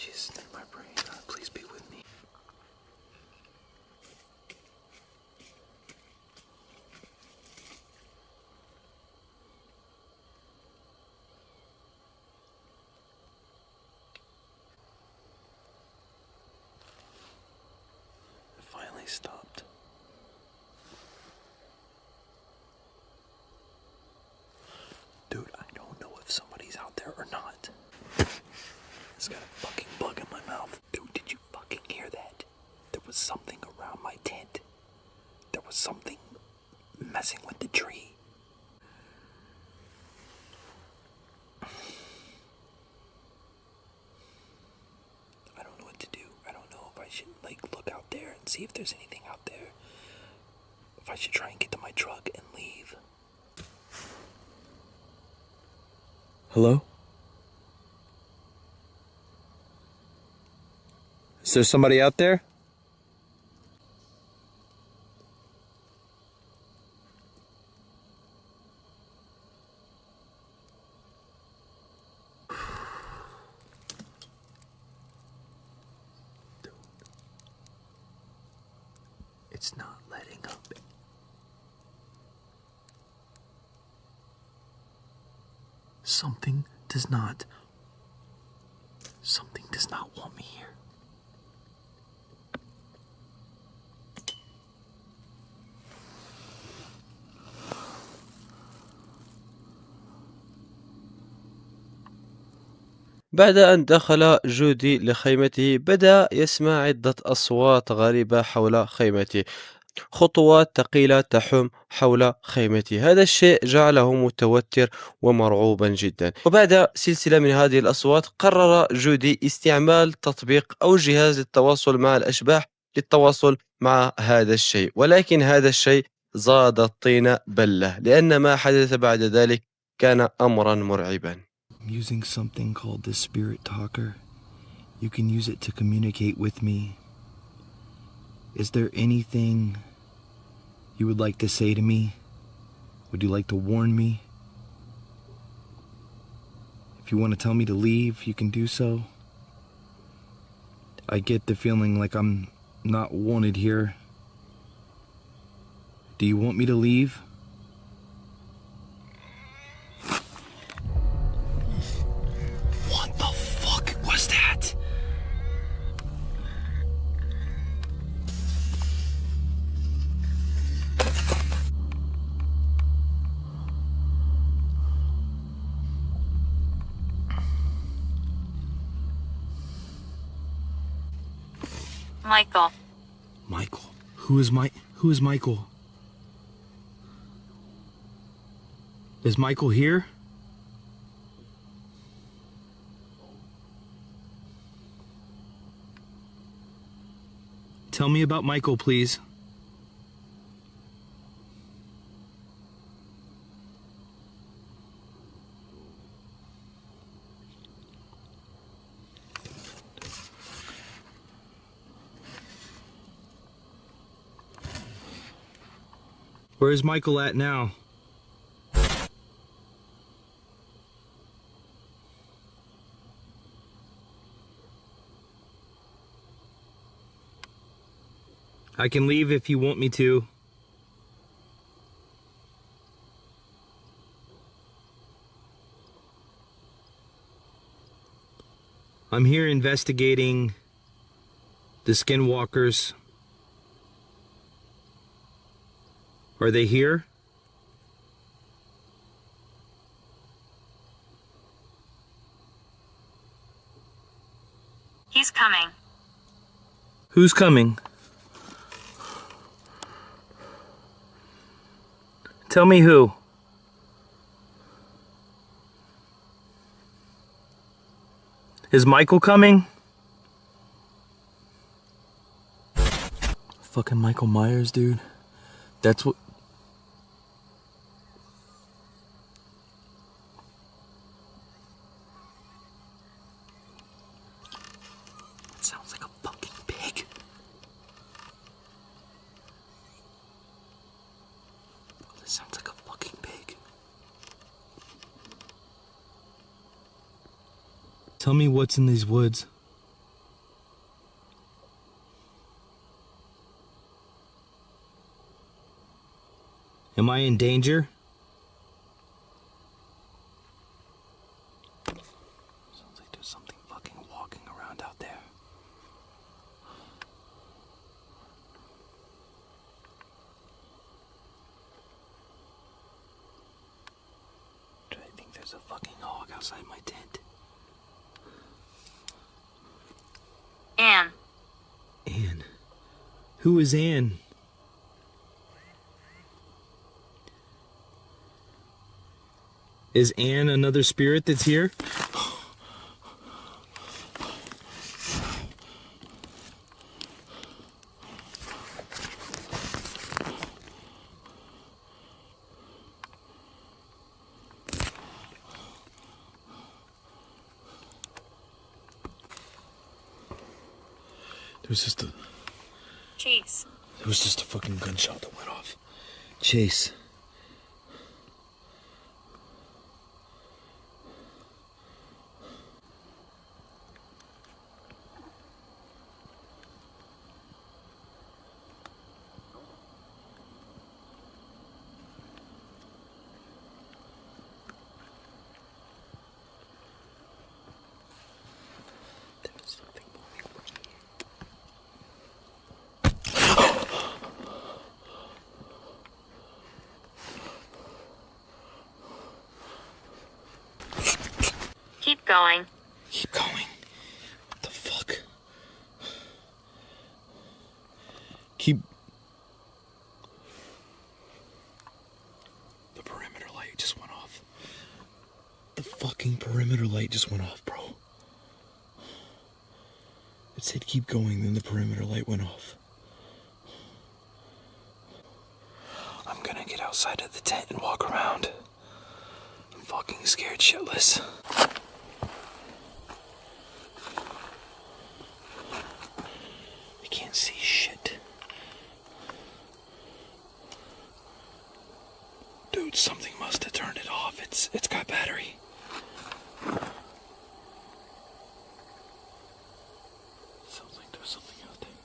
Jesus, in my brain, God, please be with me. It finally stopped. Dude, I don't know if somebody's out there or not. It's got a fucking bug in my mouth. Dude, did you fucking hear that? There was something around my tent. There was something messing with the tree. I don't know what to do. I don't know if I should, like, look out there and see if there's anything out there. If I should try and get to my truck and leave. Hello? Is there somebody out there? Dude. It's not letting up. Something does not want me here. بعد أن دخل جودي لخيمته بدأ يسمع عدة أصوات غريبة حول خيمته. خطوات ثقيلة تحوم حول خيمته. هذا الشيء جعله متوتر ومرعوبا جدا. وبعد سلسلة من هذه الأصوات قرر جودي استعمال تطبيق أو جهاز للتواصل مع الأشباح للتواصل مع هذا الشيء، ولكن هذا الشيء زاد الطين بلة، لأن ما حدث بعد ذلك كان أمرا مرعبا. I'm using something called the Spirit Talker. You can use it to communicate with me. Is there anything you would like to say to me? Would you like to warn me? If you want to tell me to leave, you can do so. I get the feeling like I'm not wanted here. Do you want me to leave? What the fuck was that? Michael. Michael. Who is Michael? Is Michael here? Tell me about Michael, please. Where is Michael at now? I can leave if you want me to. I'm here investigating the skinwalkers. Are they here? He's coming. Who's coming? Tell me who. Is Michael coming? Fucking Michael Myers, dude. That's what... It sounds like a fucking pig. This sounds like a fucking pig. Tell me what's in these woods. Am I in danger? Sounds like there's something fucking walking around out there. I think there's a fucking hog outside my tent. Anne. Anne. Who is Anne? Is Anne another spirit that's here? There was just a... Chase. There was just a fucking gunshot that went off. Chase. Keep going. Keep going. What the fuck? Keep... The perimeter light just went off. The fucking perimeter light just went off, bro. It said keep going, then the perimeter light went off. I'm gonna get outside of the tent and walk around. I'm fucking scared shitless. Can't see shit. Dude, something must have turned it off. It's got battery. Sounds like there's something out there.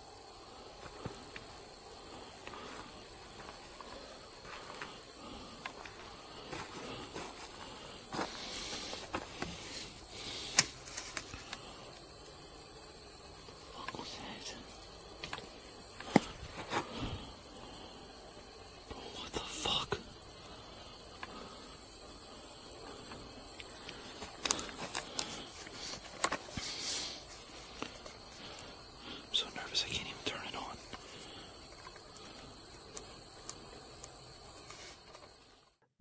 What was that? What the fuck? I'm so nervous I can't even turn it on.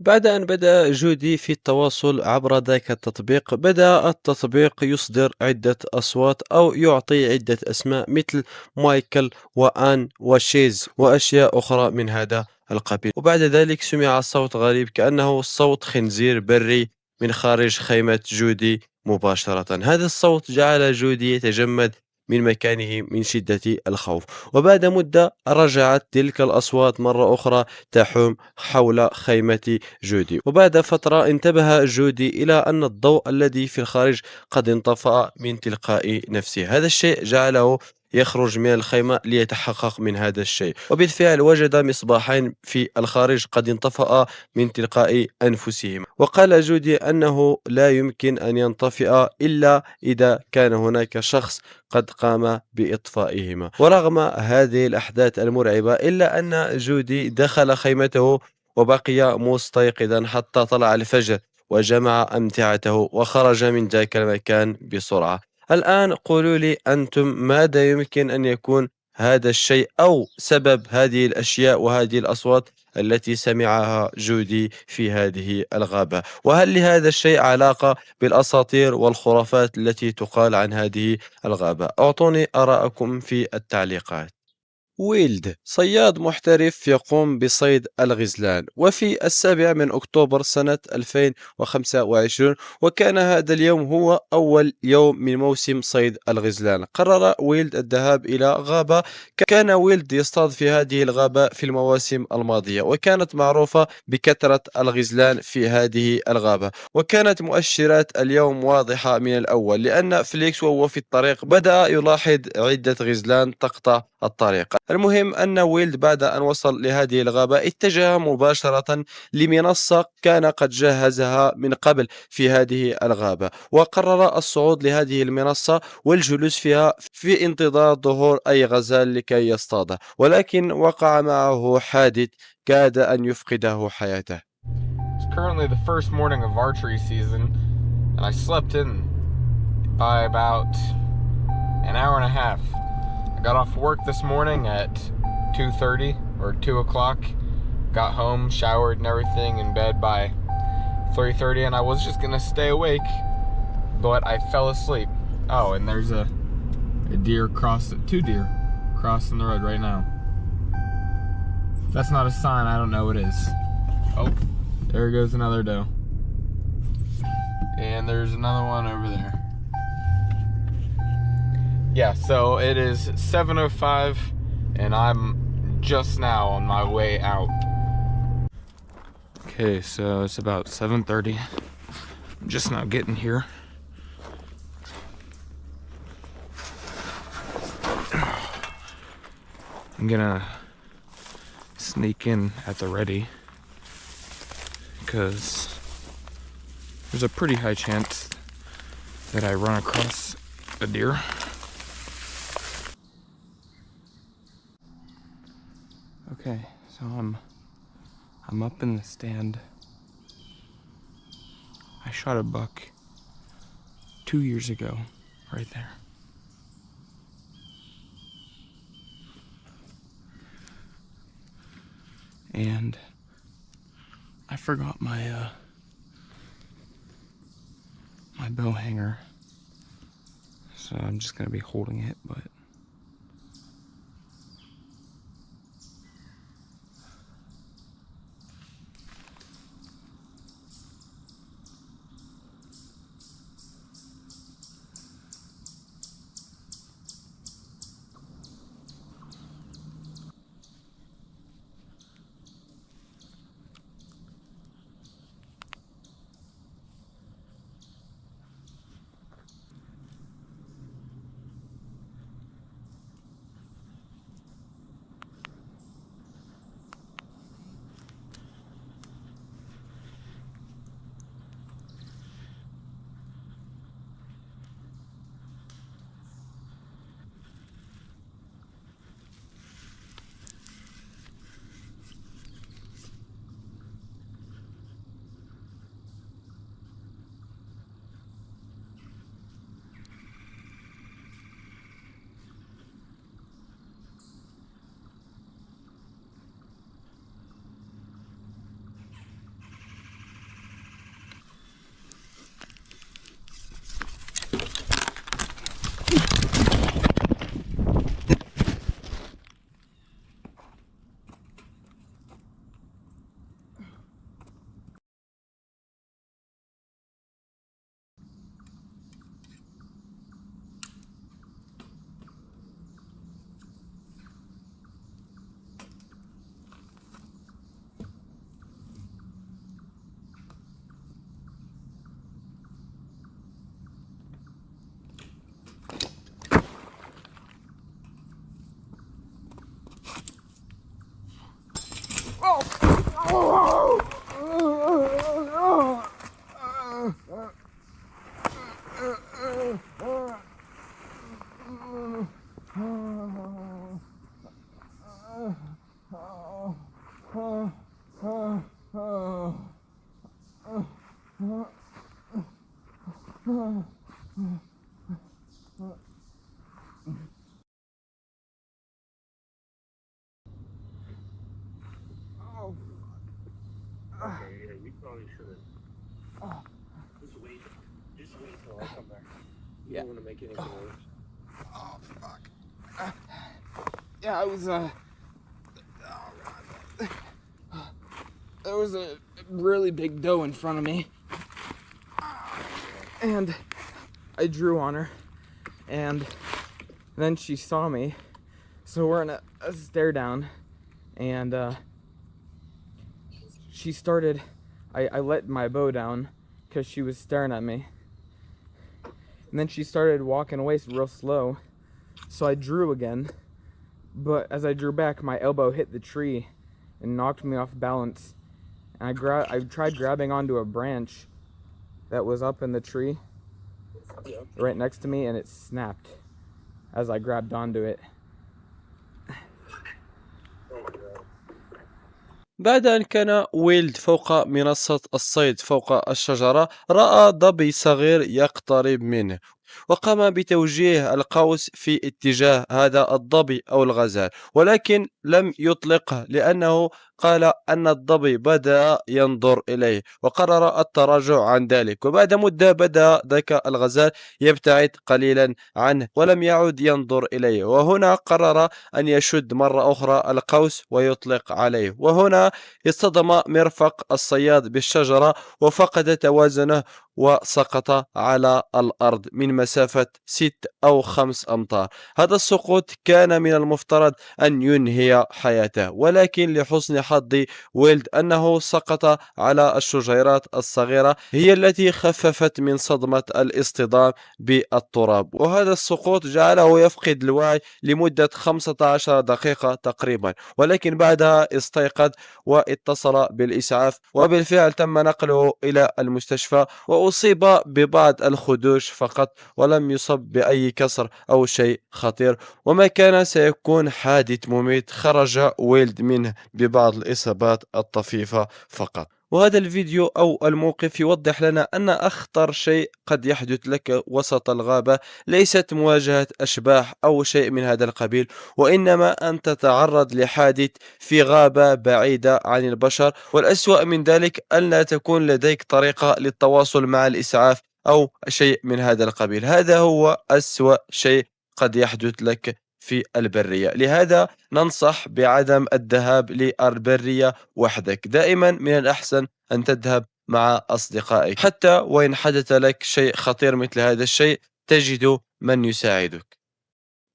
بعد أن بدأ جودي في التواصل عبر ذاك التطبيق، بدأ التطبيق يصدر عدة أصوات أو يعطي عدة أسماء مثل مايكل وآن وشيز وأشياء أخرى من هذا القبيل. وبعد ذلك سمع صوت غريب كأنه صوت خنزير بري من خارج خيمة جودي مباشرة. هذا الصوت جعل جودي يتجمد من مكانه من شدة الخوف. وبعد مدة رجعت تلك الأصوات مرة أخرى تحوم حول خيمة جودي. وبعد فترة انتبه جودي إلى أن الضوء الذي في الخارج قد انطفأ من تلقاء نفسه. هذا الشيء جعله يخرج من الخيمة ليتحقق من هذا الشيء، وبالفعل وجد مصباحين في الخارج قد انطفأ من تلقاء أنفسهما. وقال جودي أنه لا يمكن أن ينطفئ إلا إذا كان هناك شخص قد قام بإطفائهما. ورغم هذه الأحداث المرعبة إلا أن جودي دخل خيمته وبقي مستيقظا حتى طلع الفجر وجمع أمتعته وخرج من ذاك المكان بسرعة. الآن قولوا لي أنتم ماذا يمكن أن يكون هذا الشيء أو سبب هذه الأشياء وهذه الأصوات التي سمعها جودي في هذه الغابة؟ وهل لهذا الشيء علاقة بالأساطير والخرافات التي تقال عن هذه الغابة؟ أعطوني آراءكم في التعليقات. ويلد صياد محترف يقوم بصيد الغزلان، وفي 7 أكتوبر سنة 2025 وكان هذا اليوم هو أول يوم من موسم صيد الغزلان، قرر ويلد الذهاب إلى غابة. كان ويلد يصطاد في هذه الغابة في المواسم الماضية، وكانت معروفة بكثرة الغزلان في هذه الغابة، وكانت مؤشرات اليوم واضحة من الأول، لأن فليكس وهو في الطريق بدأ يلاحظ عدة غزلان تقطع الطريق. المهم أن ويلد بعد أن وصل لهذه الغابة اتجه مباشرة لمنصة كان قد جهزها من قبل في هذه الغابة، وقرر الصعود لهذه المنصة والجلوس فيها في انتظار ظهور أي غزال لكي يصطاده، ولكن وقع معه حادث كاد أن يفقده حياته. It's currently the first morning of archery season, and I slept in by about an hour and a half. I got off work this morning at 2:30 or 2 o'clock, got home, showered and everything, in bed by 3:30, and I was just gonna stay awake, but I fell asleep. Oh, and there's a deer two deer crossing the road right now. If that's not a sign, I don't know what is. Oh, there goes another doe. And there's another one over there. Yeah, so it is 7:05 and I'm just now on my way out. Okay, so it's about 7:30. I'm just now getting here. I'm gonna sneak in at the ready because there's a pretty high chance that I run across a deer. Okay, so I'm up in the stand. I shot a buck 2 years ago, right there. And I forgot my my bow hanger, so I'm just gonna be holding it, but Yeah. Don't want to make anything worse. Oh, fuck. Yeah, I was, there was a really big doe in front of me. And I drew on her. And then she saw me. So we're in a stare down. And, she started, I let my bow down because she was staring at me. And then she started walking away real slow. So I drew again, but as I drew back, my elbow hit the tree and knocked me off balance. And I tried grabbing onto a branch that was up in the tree right next to me, and it snapped as I grabbed onto it. بعد أن كان ويلد فوق منصة الصيد فوق الشجرة، رأى ظبي صغير يقترب منه، وقام بتوجيه القوس في اتجاه هذا الظبي أو الغزال، ولكن لم يطلقه لأنه قال أن الظبي بدأ ينظر إليه، وقرر التراجع عن ذلك. وبعد مدة بدأ ذاك الغزال يبتعد قليلا عنه ولم يعد ينظر إليه، وهنا قرر أن يشد مرة أخرى القوس ويطلق عليه، وهنا اصطدم مرفق الصياد بالشجرة وفقد توازنه وسقط على الأرض من مسافة 6 أو 5 أمتار. هذا السقوط كان من المفترض أن ينهي حياته، ولكن لحسن حظ ويلد أنه سقط على الشجيرات الصغيرة هي التي خففت من صدمة الاصطدام بالتراب، وهذا السقوط جعله يفقد الوعي لمدة 15 دقيقة تقريبا، ولكن بعدها استيقظ واتصل بالإسعاف، وبالفعل تم نقله إلى المستشفى وأصيب ببعض الخدوش فقط ولم يصب بأي كسر أو شيء خطير، وما كان سيكون حادث مميت خرج ويلد منه ببعض الإصابات الطفيفة فقط. وهذا الفيديو أو الموقف يوضح لنا أن أخطر شيء قد يحدث لك وسط الغابة ليست مواجهة أشباح أو شيء من هذا القبيل، وإنما أن تتعرض لحادث في غابة بعيدة عن البشر، والأسوأ من ذلك أن لا تكون لديك طريقة للتواصل مع الإسعاف أو شيء من هذا القبيل. هذا هو أسوأ شيء قد يحدث لك في البرية، لهذا ننصح بعدم الذهاب للبرية وحدك. دائما من الأحسن أن تذهب مع أصدقائك، حتى وإن حدث لك شيء خطير مثل هذا الشيء تجد من يساعدك.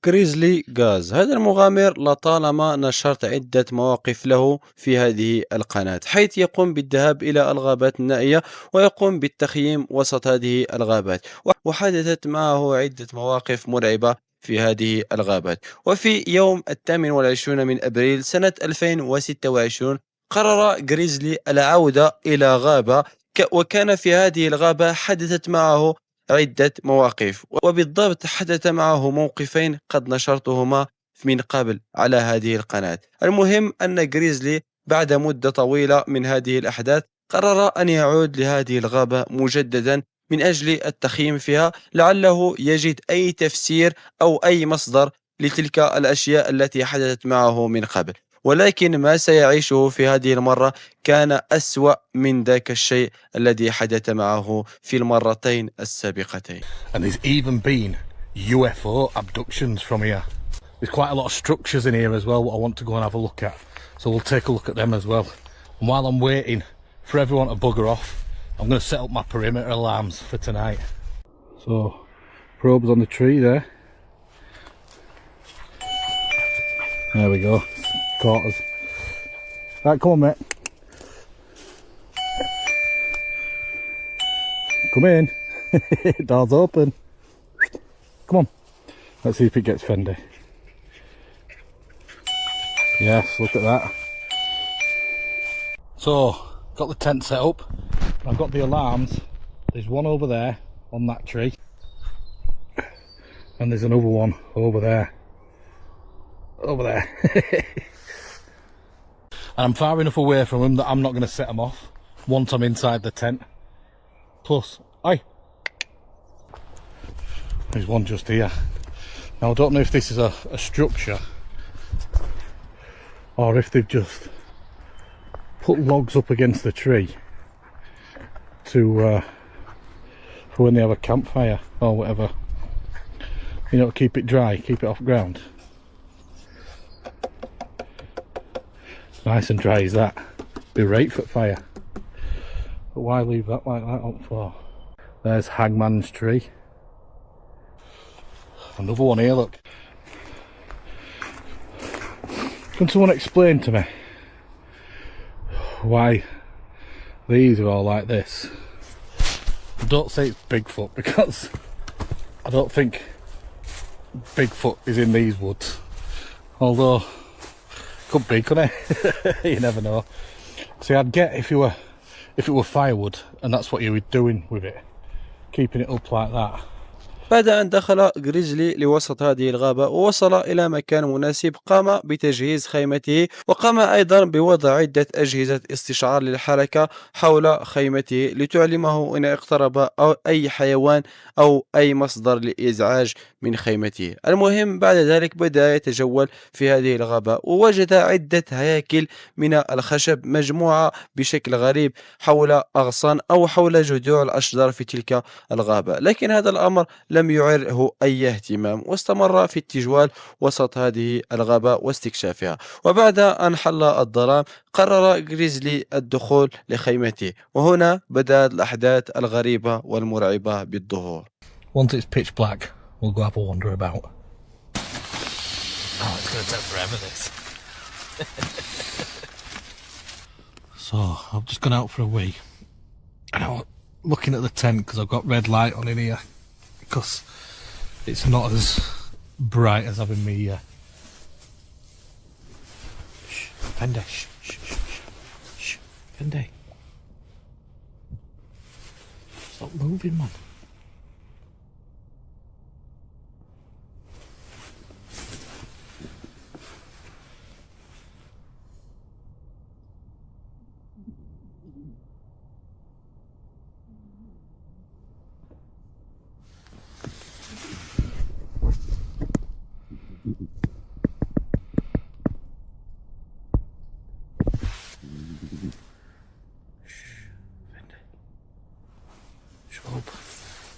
غريزلي غاز، هذا المغامر لطالما نشرت عدة مواقف له في هذه القناة، حيث يقوم بالذهاب إلى الغابات النائية ويقوم بالتخييم وسط هذه الغابات، وحدثت معه عدة مواقف مرعبة في هذه الغابات. وفي يوم 28 من أبريل سنة 2026 قرر غريزلي العودة إلى غابة، وكان في هذه الغابة حدثت معه عدة مواقف، وبالضبط حدث معه موقفين قد نشرتهما من قبل على هذه القناة. المهم أن غريزلي بعد مدة طويلة من هذه الأحداث قرر أن يعود لهذه الغابة مجددا من أجل التخييم فيها، لعله يجد أي تفسير أو أي مصدر لتلك الأشياء التي حدثت معه من قبل، ولكن ما سيعيشه في هذه المرة كان أسوأ من ذاك الشيء الذي حدث معه في المرتين السابقتين. And there's even been UFO abductions from here. There's quite a lot of structures in here as well what I want to go and have a look at, so we'll take a look at them as well. And while I'm waiting for everyone to bugger off, I'm going to set up my perimeter alarms for tonight. So, probes on the tree there. There we go. Caught us. Right, come on, mate. Come in. Door's open. Come on. Let's see if it gets fendy. Yes, look at that. So, got the tent set up. I've got the alarms. There's one over there on that tree, and there's another one over there. Over there. And I'm far enough away from them that I'm not going to set them off once I'm inside the tent. Plus, there's one just here. Now I don't know if this is a structure or if they've just put logs up against the tree to for when they have a campfire or whatever, you know, to keep it dry, keep it off ground. Nice and dry as that, be right for fire. But why leave that like that on for? There's Hangman's tree. Another one here, look. Can someone explain to me why these are all like this? Don't say it's Bigfoot, because I don't think Bigfoot is in these woods. Although, could be, couldn't it? You never know. See, I'd get if it were firewood, and that's what you were doing with it, keeping it up like that. بعد أن دخل غريزلي لوسط هذه الغابة ووصل إلى مكان مناسب، قام بتجهيز خيمته، وقام أيضا بوضع عدة أجهزة استشعار للحركة حول خيمته لتعلمه إن اقترب أو أي حيوان أو أي مصدر لإزعاج من خيمته. المهم بعد ذلك بدأ يتجول في هذه الغابة، ووجد عدة هياكل من الخشب مجموعة بشكل غريب حول أغصان أو حول جذوع الأشجار في تلك الغابة، لكن هذا الأمر لم يعره أي اهتمام، واستمر في التجوال وسط هذه الغابة واستكشافها. وبعد أن حل الظلام قرر غريزلي الدخول لخيمته، وهنا بدأت الأحداث الغريبة والمرعبة بالظهور. Once it's pitch black, we'll go have a wander about. Oh, it's going to take forever, this. So, I've just gone out for a wee. And I'm looking at the tent because I've got red light on in here, because it's not as bright as having me shh, Fendi, shh, shh, shh, shh, Fendi. Stop moving, man.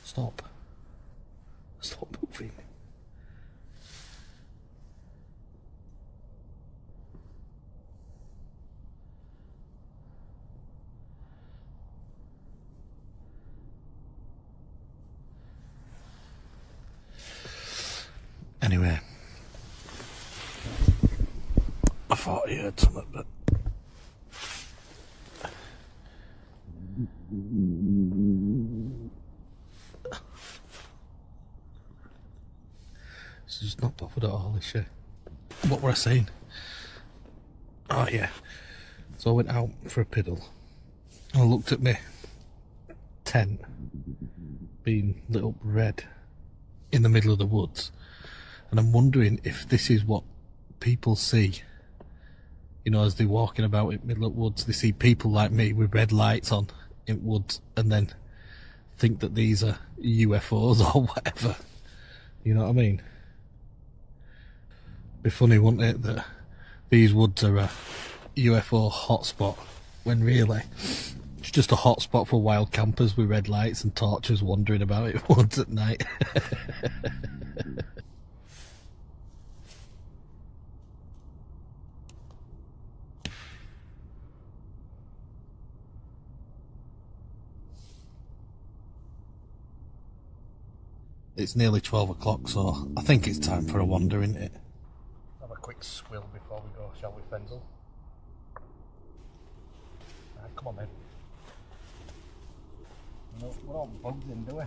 Stop. Stop moving. Anyway, I thought I heard something, but it's just not bothered at all, is she? What were I saying? Oh yeah, so I went out for a piddle and I looked at my tent being lit up red in the middle of the woods, and I'm wondering if this is what people see. You know, as they're walking about in the middle of the woods, they see people like me with red lights on in woods and then think that these are UFOs or whatever. You know what I mean? Be funny, wouldn't it, that these woods are a UFO hotspot when really it's just a hotspot for wild campers with red lights and torches wandering about in woods at night. It's nearly 12 o'clock, so I think it's time for a wander, isn't it? Have a quick squill before we go, shall we, Fenzel? Right, come on, then. No, we're all bugged in, do we?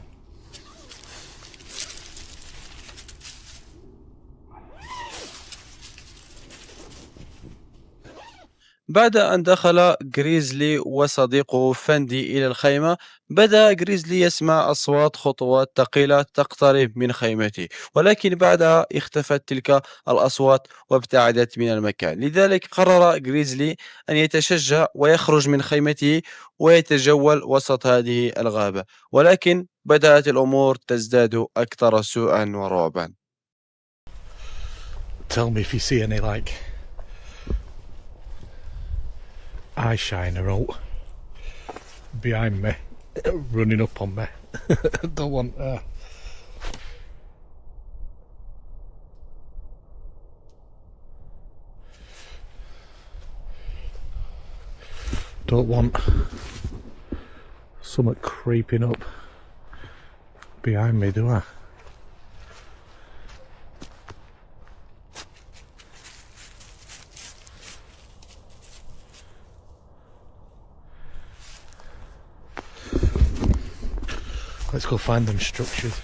بعد أن دخل غريزلي وصديقه فندي إلى الخيمة، بدأ غريزلي يسمع أصوات خطوات ثقيلة تقترب من خيمته، ولكن بعدها اختفت تلك الأصوات وابتعدت من المكان. لذلك قرر غريزلي أن يتشجع ويخرج من خيمته ويتجول وسط هذه الغابة، ولكن بدأت الأمور تزداد أكثر سوءا ورعبا. Tell me if you see any eye shiner out behind me, running up on me. Don't want something creeping up behind me, do I? Let's go find them structures.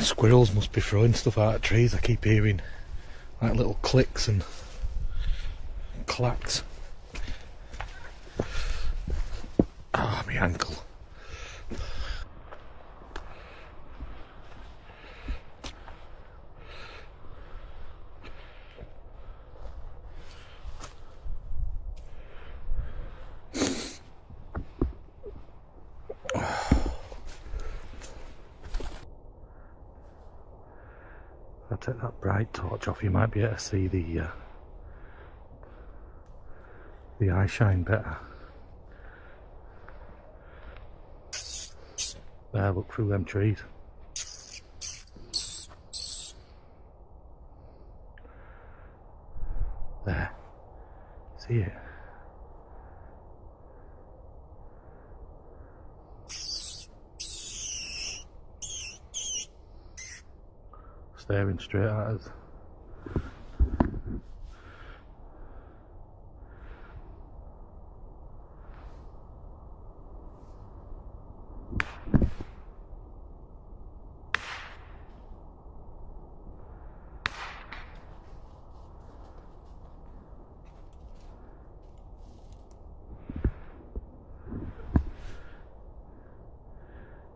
squirrels must be throwing stuff out of trees. I keep hearing like little clicks and clacks. Ah, my ankle. If I take that bright torch off, you might be able to see the eye shine better. There, look through them trees. There. See it? Staring straight at us.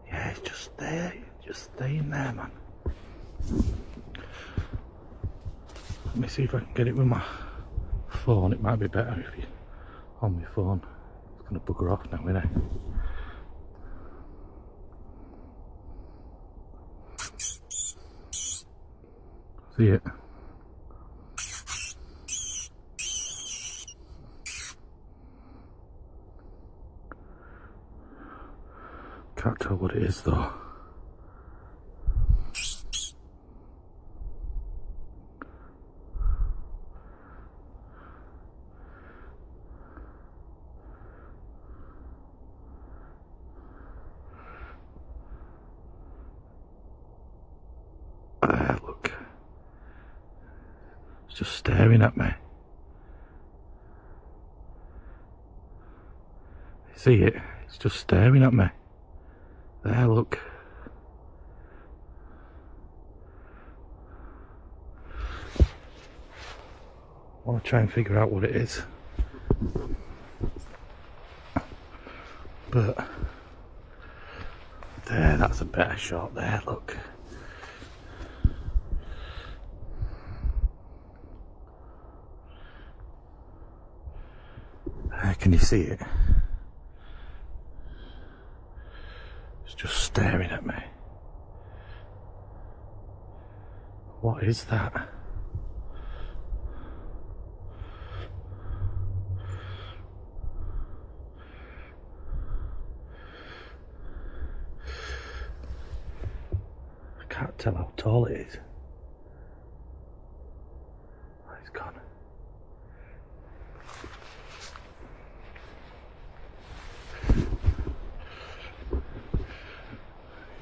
Yeah, it's just there. Just stay in there, man. Let me see if I can get it with my phone. It might be better if you're on my phone. It's going to bugger off now, isn't it? See it? Can't tell what it is though. There, look. It's just staring at me. See it? It's just staring at me. There, look. I want to try and figure out what it is. But there, that's a better shot there, look. Can you see it? It's just staring at me. What is that? I can't tell how tall it is. It's gone.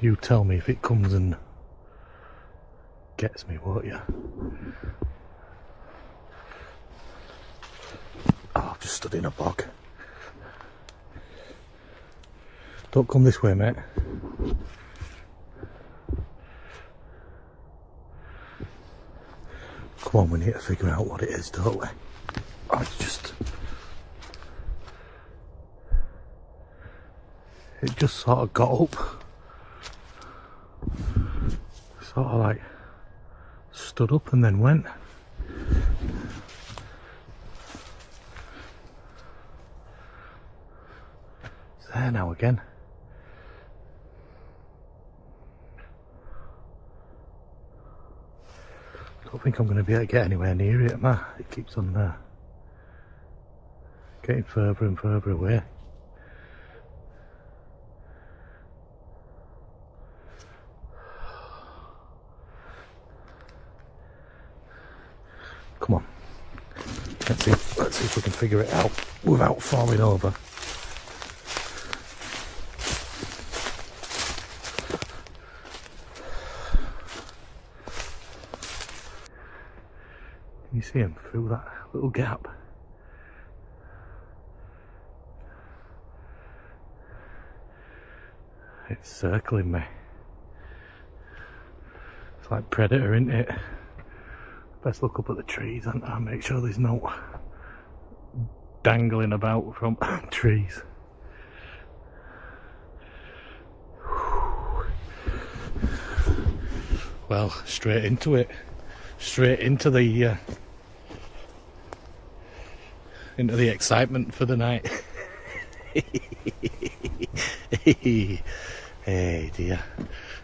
You tell me if it comes and gets me, won't you? Oh, I've just stood in a bog. Don't come this way, mate. Come on, we need to figure out what it is, don't we? Oh, it's just... It just sort of got up. Sort of like stood up and then went. It's there now again. Don't think I'm going to be able to get anywhere near it, am I? It keeps on getting further and further away. Come on. Let's see if we can figure it out without falling over. Can you see him through that little gap? It's circling me. like predator, isn't it? Best look up at the trees and make sure there's no dangling about from trees. Well, straight into it. Straight into the excitement for the night. Hey dear,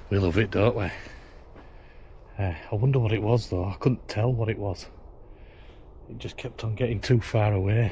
we love it, don't we? I wonder what it was though. I couldn't tell what it was. It just kept on getting too far away.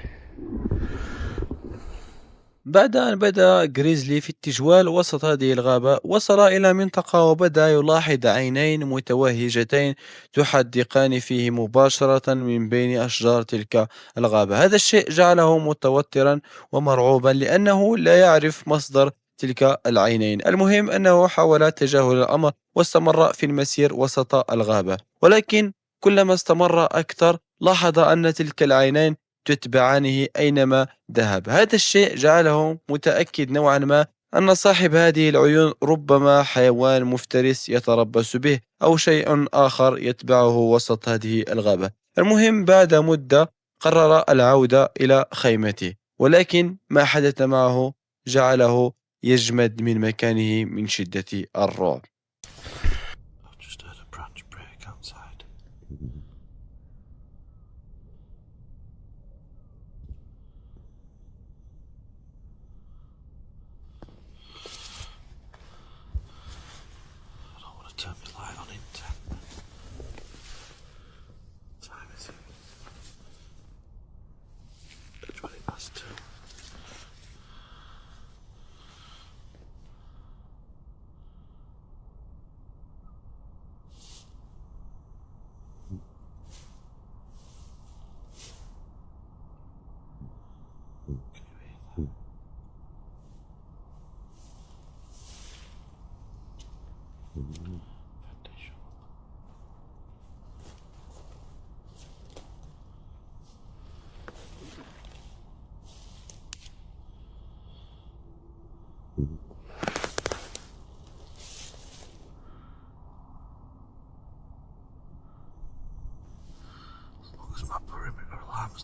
بعد أن بدأ غريزلي في التجوال وسط هذه الغابة، وصل إلى منطقة وبدأ يلاحظ عينين متوهجتين تحدقان فيه مباشرة من بين أشجار تلك الغابة. هذا الشيء جعله متوترا ومرعوبا لأنه لا يعرف مصدر تلك العينين. المهم أنه حاول تجاهل الأمر واستمر في المسير وسط الغابة، ولكن كلما استمر أكثر لاحظ أن تلك العينين تتبعانه أينما ذهب. هذا الشيء جعله متأكد نوعا ما أن صاحب هذه العيون ربما حيوان مفترس يتربص به أو شيء آخر يتبعه وسط هذه الغابة. المهم بعد مدة قرر العودة إلى خيمته، ولكن ما حدث معه جعله يجمد من مكانه من شدة الرعب.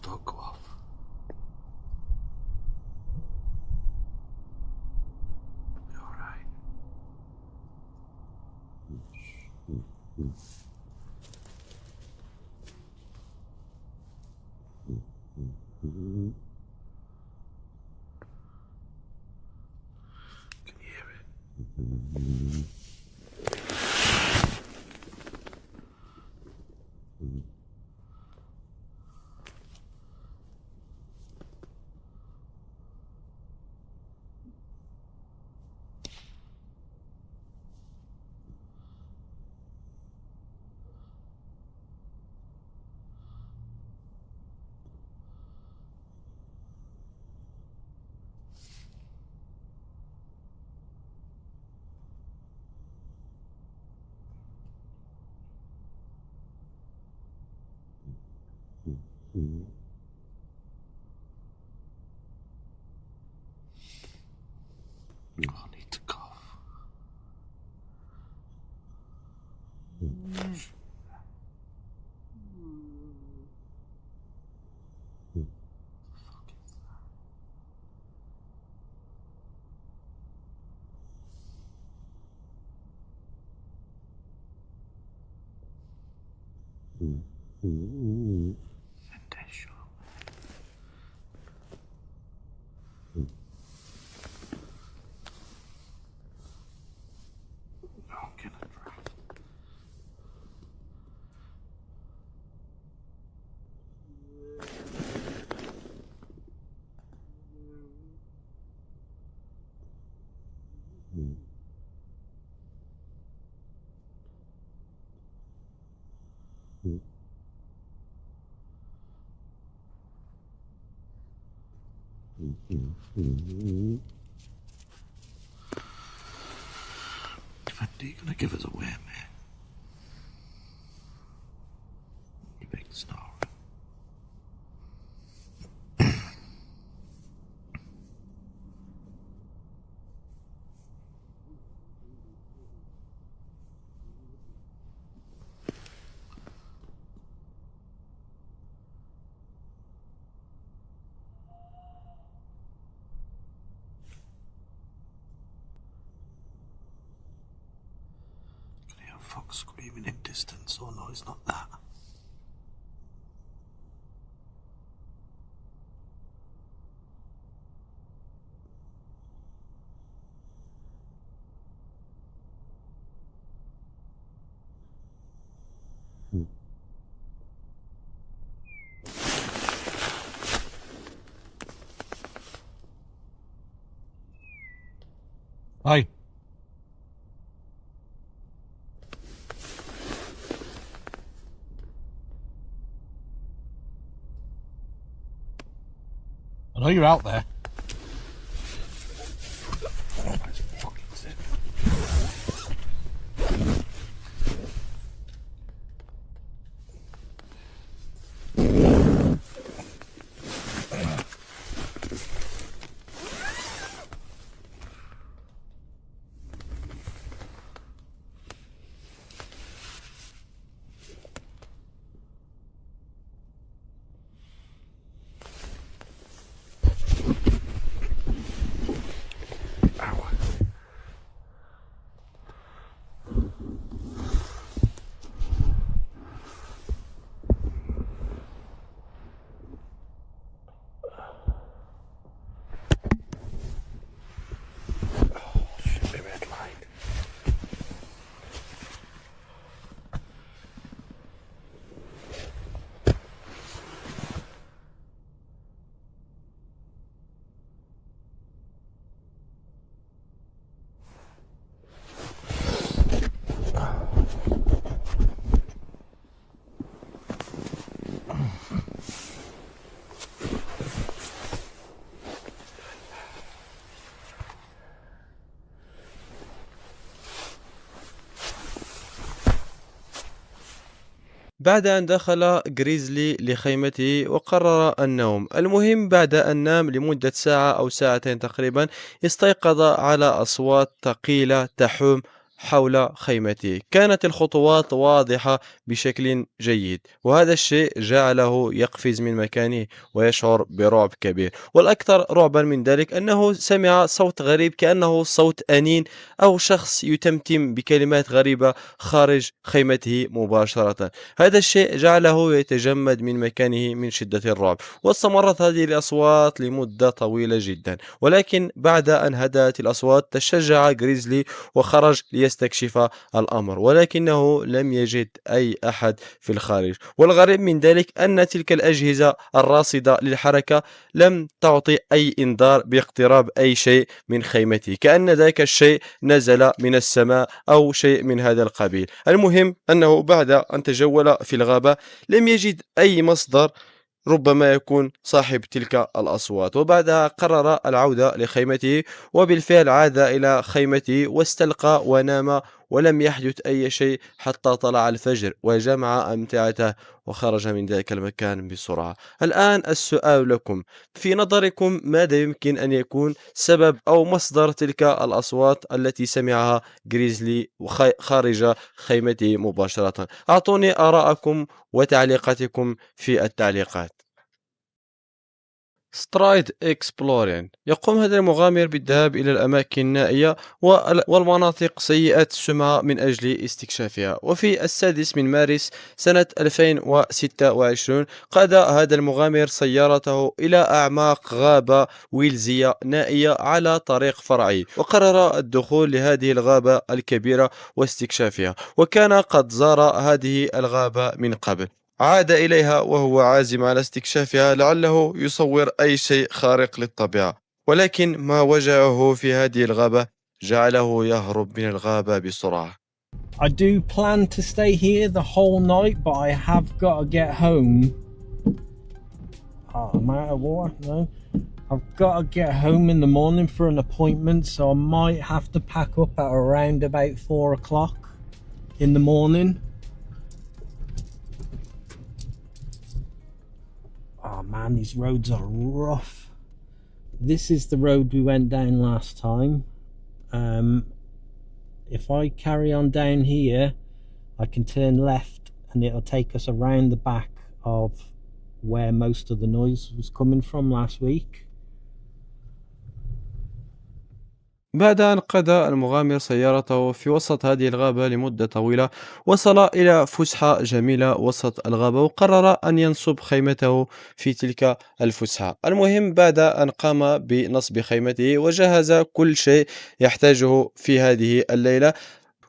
Don't go off. Be all right. Can you hear it? I need to cough. You're gonna give us away, man. You big snorer. fox screaming in distance. Oh no, it's not that. Hi. I know you're out there. بعد أن دخل غريزلي لخيمته وقرر النوم. المهم بعد أن نام لمدة ساعة أو ساعتين تقريبا استيقظ على أصوات ثقيلة تحوم حول خيمته. كانت الخطوات واضحة بشكل جيد، وهذا الشيء جعله يقفز من مكانه ويشعر برعب كبير. والأكثر رعبا من ذلك أنه سمع صوت غريب كأنه صوت أنين أو شخص يتمتم بكلمات غريبة خارج خيمته مباشرة. هذا الشيء جعله يتجمد من مكانه من شدة الرعب. واستمرت هذه الأصوات لمدة طويلة جدا، ولكن بعد أن هدأت الأصوات تشجع غريزلي وخرج ليستكشف الأمر، ولكنه لم يجد أي أحد في الخارج. والغريب من ذلك أن تلك الأجهزة الراصدة للحركة لم تعطي أي إنذار باقتراب أي شيء من خيمته، كأن ذاك الشيء نزل من السماء أو شيء من هذا القبيل. المهم أنه بعد أن تجول في الغابة لم يجد أي مصدر ربما يكون صاحب تلك الأصوات، وبعدها قرر العودة لخيمته. وبالفعل عاد إلى خيمته واستلقى ونام، ولم يحدث أي شيء حتى طلع الفجر وجمع أمتعته وخرج من ذلك المكان بسرعة. الآن السؤال لكم، في نظركم ماذا يمكن أن يكون سبب أو مصدر تلك الأصوات التي سمعها غريزلي خارج خيمته مباشرة؟ أعطوني آراءكم وتعليقاتكم في التعليقات. سترايد اكسبلورين. يقوم هذا المغامر بالذهاب إلى الأماكن النائية والمناطق سيئة السمعة من أجل استكشافها. وفي 6 مارس سنة 2026 قاد هذا المغامر سيارته إلى أعماق غابة ويلزية نائية على طريق فرعي، وقرر الدخول لهذه الغابة الكبيرة واستكشافها. وكان قد زار هذه الغابة من قبل. عاد إليها وهو عازم على استكشافها لعله يصور أي شيء خارق للطبيعة، ولكن ما وجهه في هذه الغابة جعله يهرب من الغابة بسرعة. I do plan to stay here the whole night, but I have got to get home. I'm out of water, no. I've got to get home in the morning for an appointment, so I might have to pack up at around about 4 o'clock in the morning. Oh man, these roads are rough. This is the road we went down last time. If I carry on down here, I can turn left and it'll take us around the back of where most of the noise was coming from last week. بعد أن قضى المغامر سيارته في وسط هذه الغابة لمدة طويلة، وصل إلى فسحة جميلة وسط الغابة، وقرر أن ينصب خيمته في تلك الفسحة. المهم بعد أن قام بنصب خيمته وجهز كل شيء يحتاجه في هذه الليلة،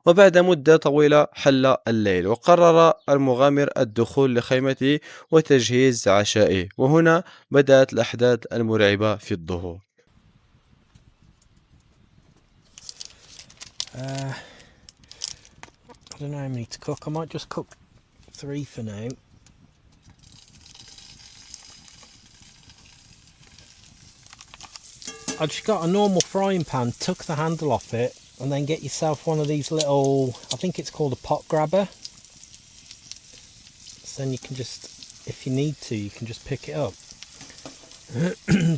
وبعد مدة طويلة حل الليل، وقرر المغامر الدخول لخيمته وتجهيز عشائه. وهنا بدأت الأحداث المرعبة في الظهور. I don't know how many to cook. I might just cook 3 for now. I just got a normal frying pan, took the handle off it, and then get yourself one of these little, I think it's called a pot grabber. So then you can just, if you need to, you can just pick it up.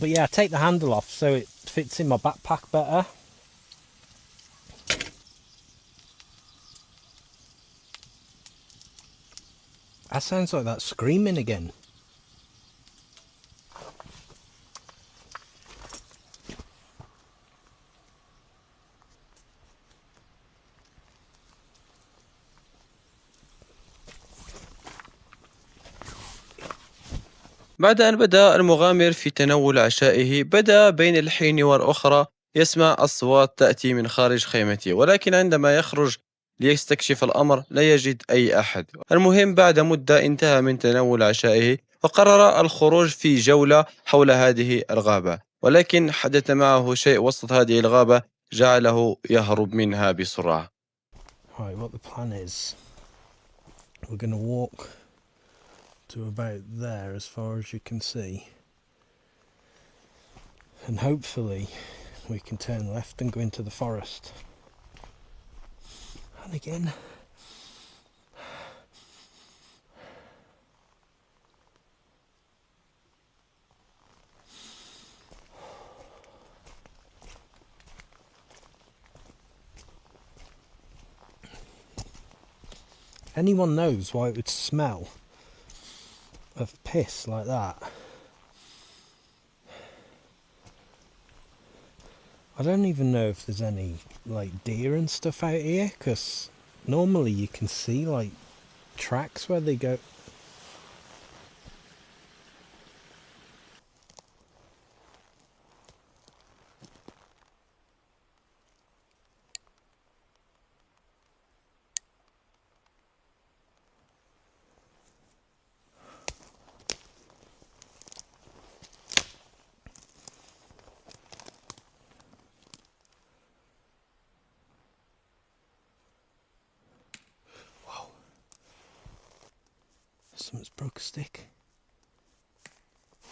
But yeah, I take the handle off so it fits in my backpack better. That sounds like that screaming again. بعد أن بدأ المغامر في تناول عشائه، بدأ بين الحين والأخرى يسمع أصوات تأتي من خارج خيمته، ولكن عندما يخرج ليستكشف الأمر لا يجد أي أحد. المهم بعد مدة انتهى من تناول عشائه، وقرر الخروج في جولة حول هذه الغابة، ولكن حدث معه شيء وسط هذه الغابة جعله يهرب منها بسرعة. Right, what the plan is, we're going to walk to about there as far as you can see, and hopefully we can turn left and go into the forest. And again, anyone knows why it would smell of piss like that? I don't even know if there's any like deer and stuff out here, because normally you can see like tracks where they go. Someone's broke a stick.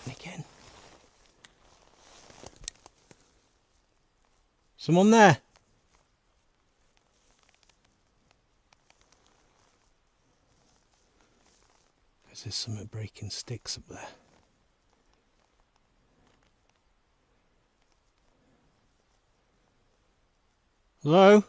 And again. Someone there? Is there someone breaking sticks up there? Hello?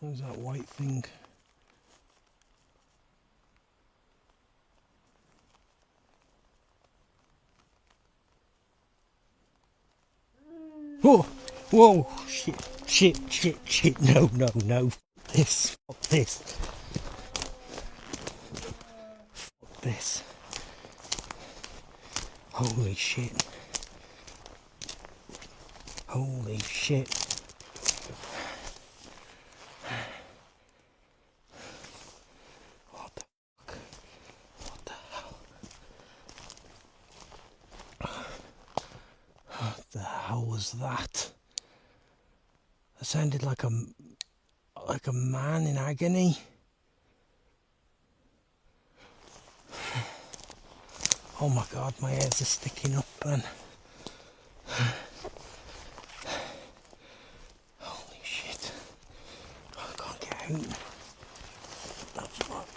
What was that white thing? Whoa! Whoa! Shit! Shit! Shit! Shit! No! No! No! This! Fuck this! Fuck this! Holy shit! Holy shit! That sounded like a man in agony. Oh my god, my ears are sticking up, man. Holy shit, I can't get out. That's what.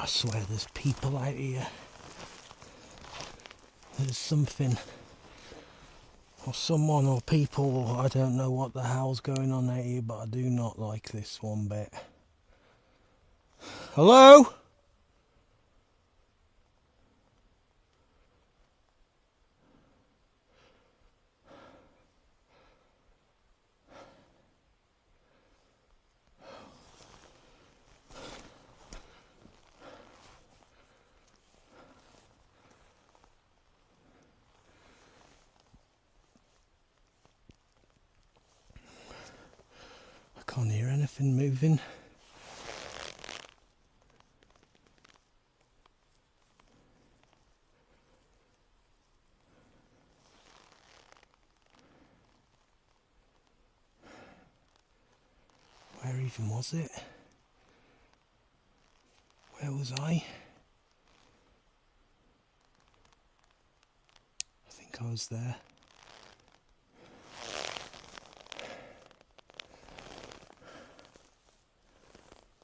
I swear there's people out here. There's something or someone or people, I don't know what the hell's going on out here, but I do not like this one bit. Hello? I can't hear anything moving. Where even was it? Where was I? I think I was there.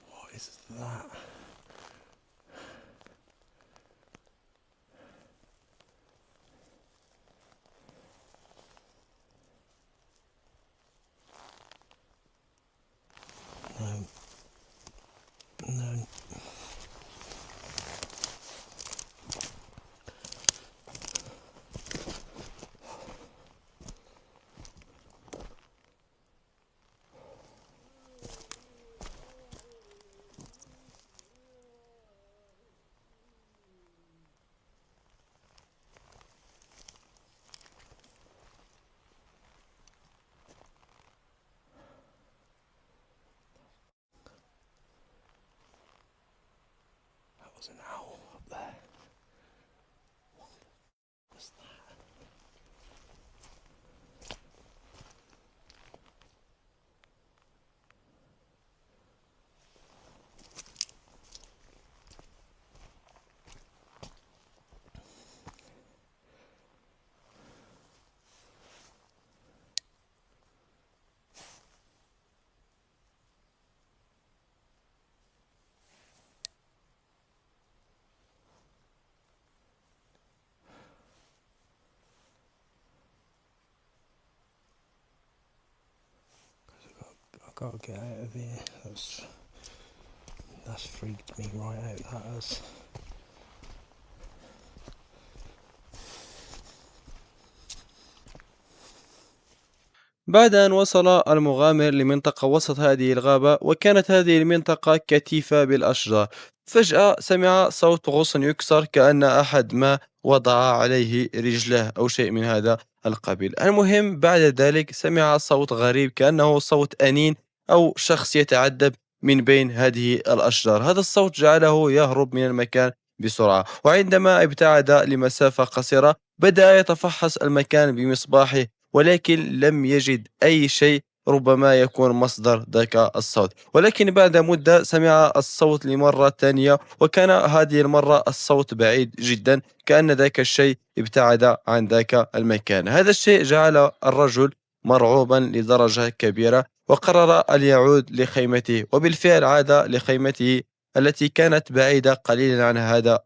What is that? No. No. Was an owl up there. What was that? I gotta get out of here. That's freaked me right out, that has. بعد أن وصل المغامر لمنطقة وسط هذه الغابة، وكانت هذه المنطقة كثيفة بالأشجار، فجأة سمع صوت غصن يكسر، كأن أحد ما وضع عليه رجله أو شيء من هذا القبيل. المهم بعد ذلك سمع صوت غريب، كأنه صوت أنين أو شخص يتعذب من بين هذه الأشجار. هذا الصوت جعله يهرب من المكان بسرعة، وعندما ابتعد لمسافة قصيرة بدأ يتفحص المكان بمصباحه، ولكن لم يجد أي شيء ربما يكون مصدر ذاك الصوت. ولكن بعد مدة سمع الصوت لمرة ثانية، وكان هذه المرة الصوت بعيد جدا، كأن ذاك الشيء ابتعد عن ذاك المكان. هذا الشيء جعل الرجل مرعوبا لدرجة كبيرة، وقرر أن يعود لخيمته، وبالفعل عاد لخيمته التي كانت بعيدة قليلا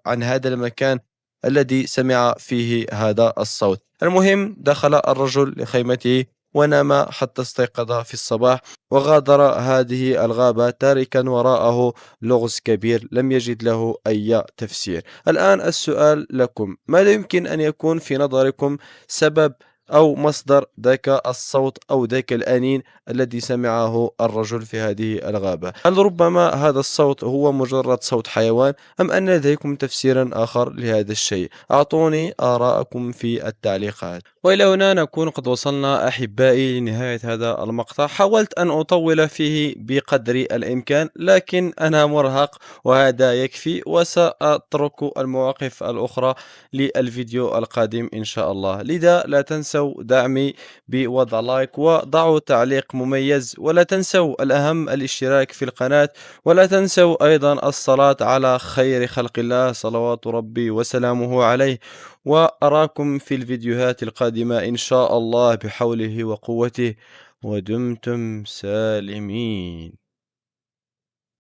عن هذا المكان الذي سمع فيه هذا الصوت. المهم دخل الرجل لخيمته ونام حتى استيقظ في الصباح، وغادر هذه الغابة تاركا وراءه لغز كبير لم يجد له أي تفسير. الآن السؤال لكم: ماذا يمكن أن يكون في نظركم سبب أو مصدر ذاك الصوت أو ذاك الأنين الذي سمعه الرجل في هذه الغابة؟ هل ربما هذا الصوت هو مجرد صوت حيوان، أم أن لديكم تفسيرا آخر لهذا الشيء؟ أعطوني آراءكم في التعليقات. وإلى هنا نكون قد وصلنا أحبائي لنهاية هذا المقطع. حاولت أن أطول فيه بقدر الإمكان، لكن أنا مرهق وهذا يكفي، وسأترك المواقف الأخرى للفيديو القادم إن شاء الله. لذا لا تنسوا دعمي بوضع لايك وضعوا تعليق مميز، ولا تنسوا الأهم الاشتراك في القناة، ولا تنسوا أيضا الصلاة على خير خلق الله صلوات ربي وسلامه عليه. وأراكم في الفيديوهات القادمة إن شاء الله بحوله وقوته، ودمتم سالمين.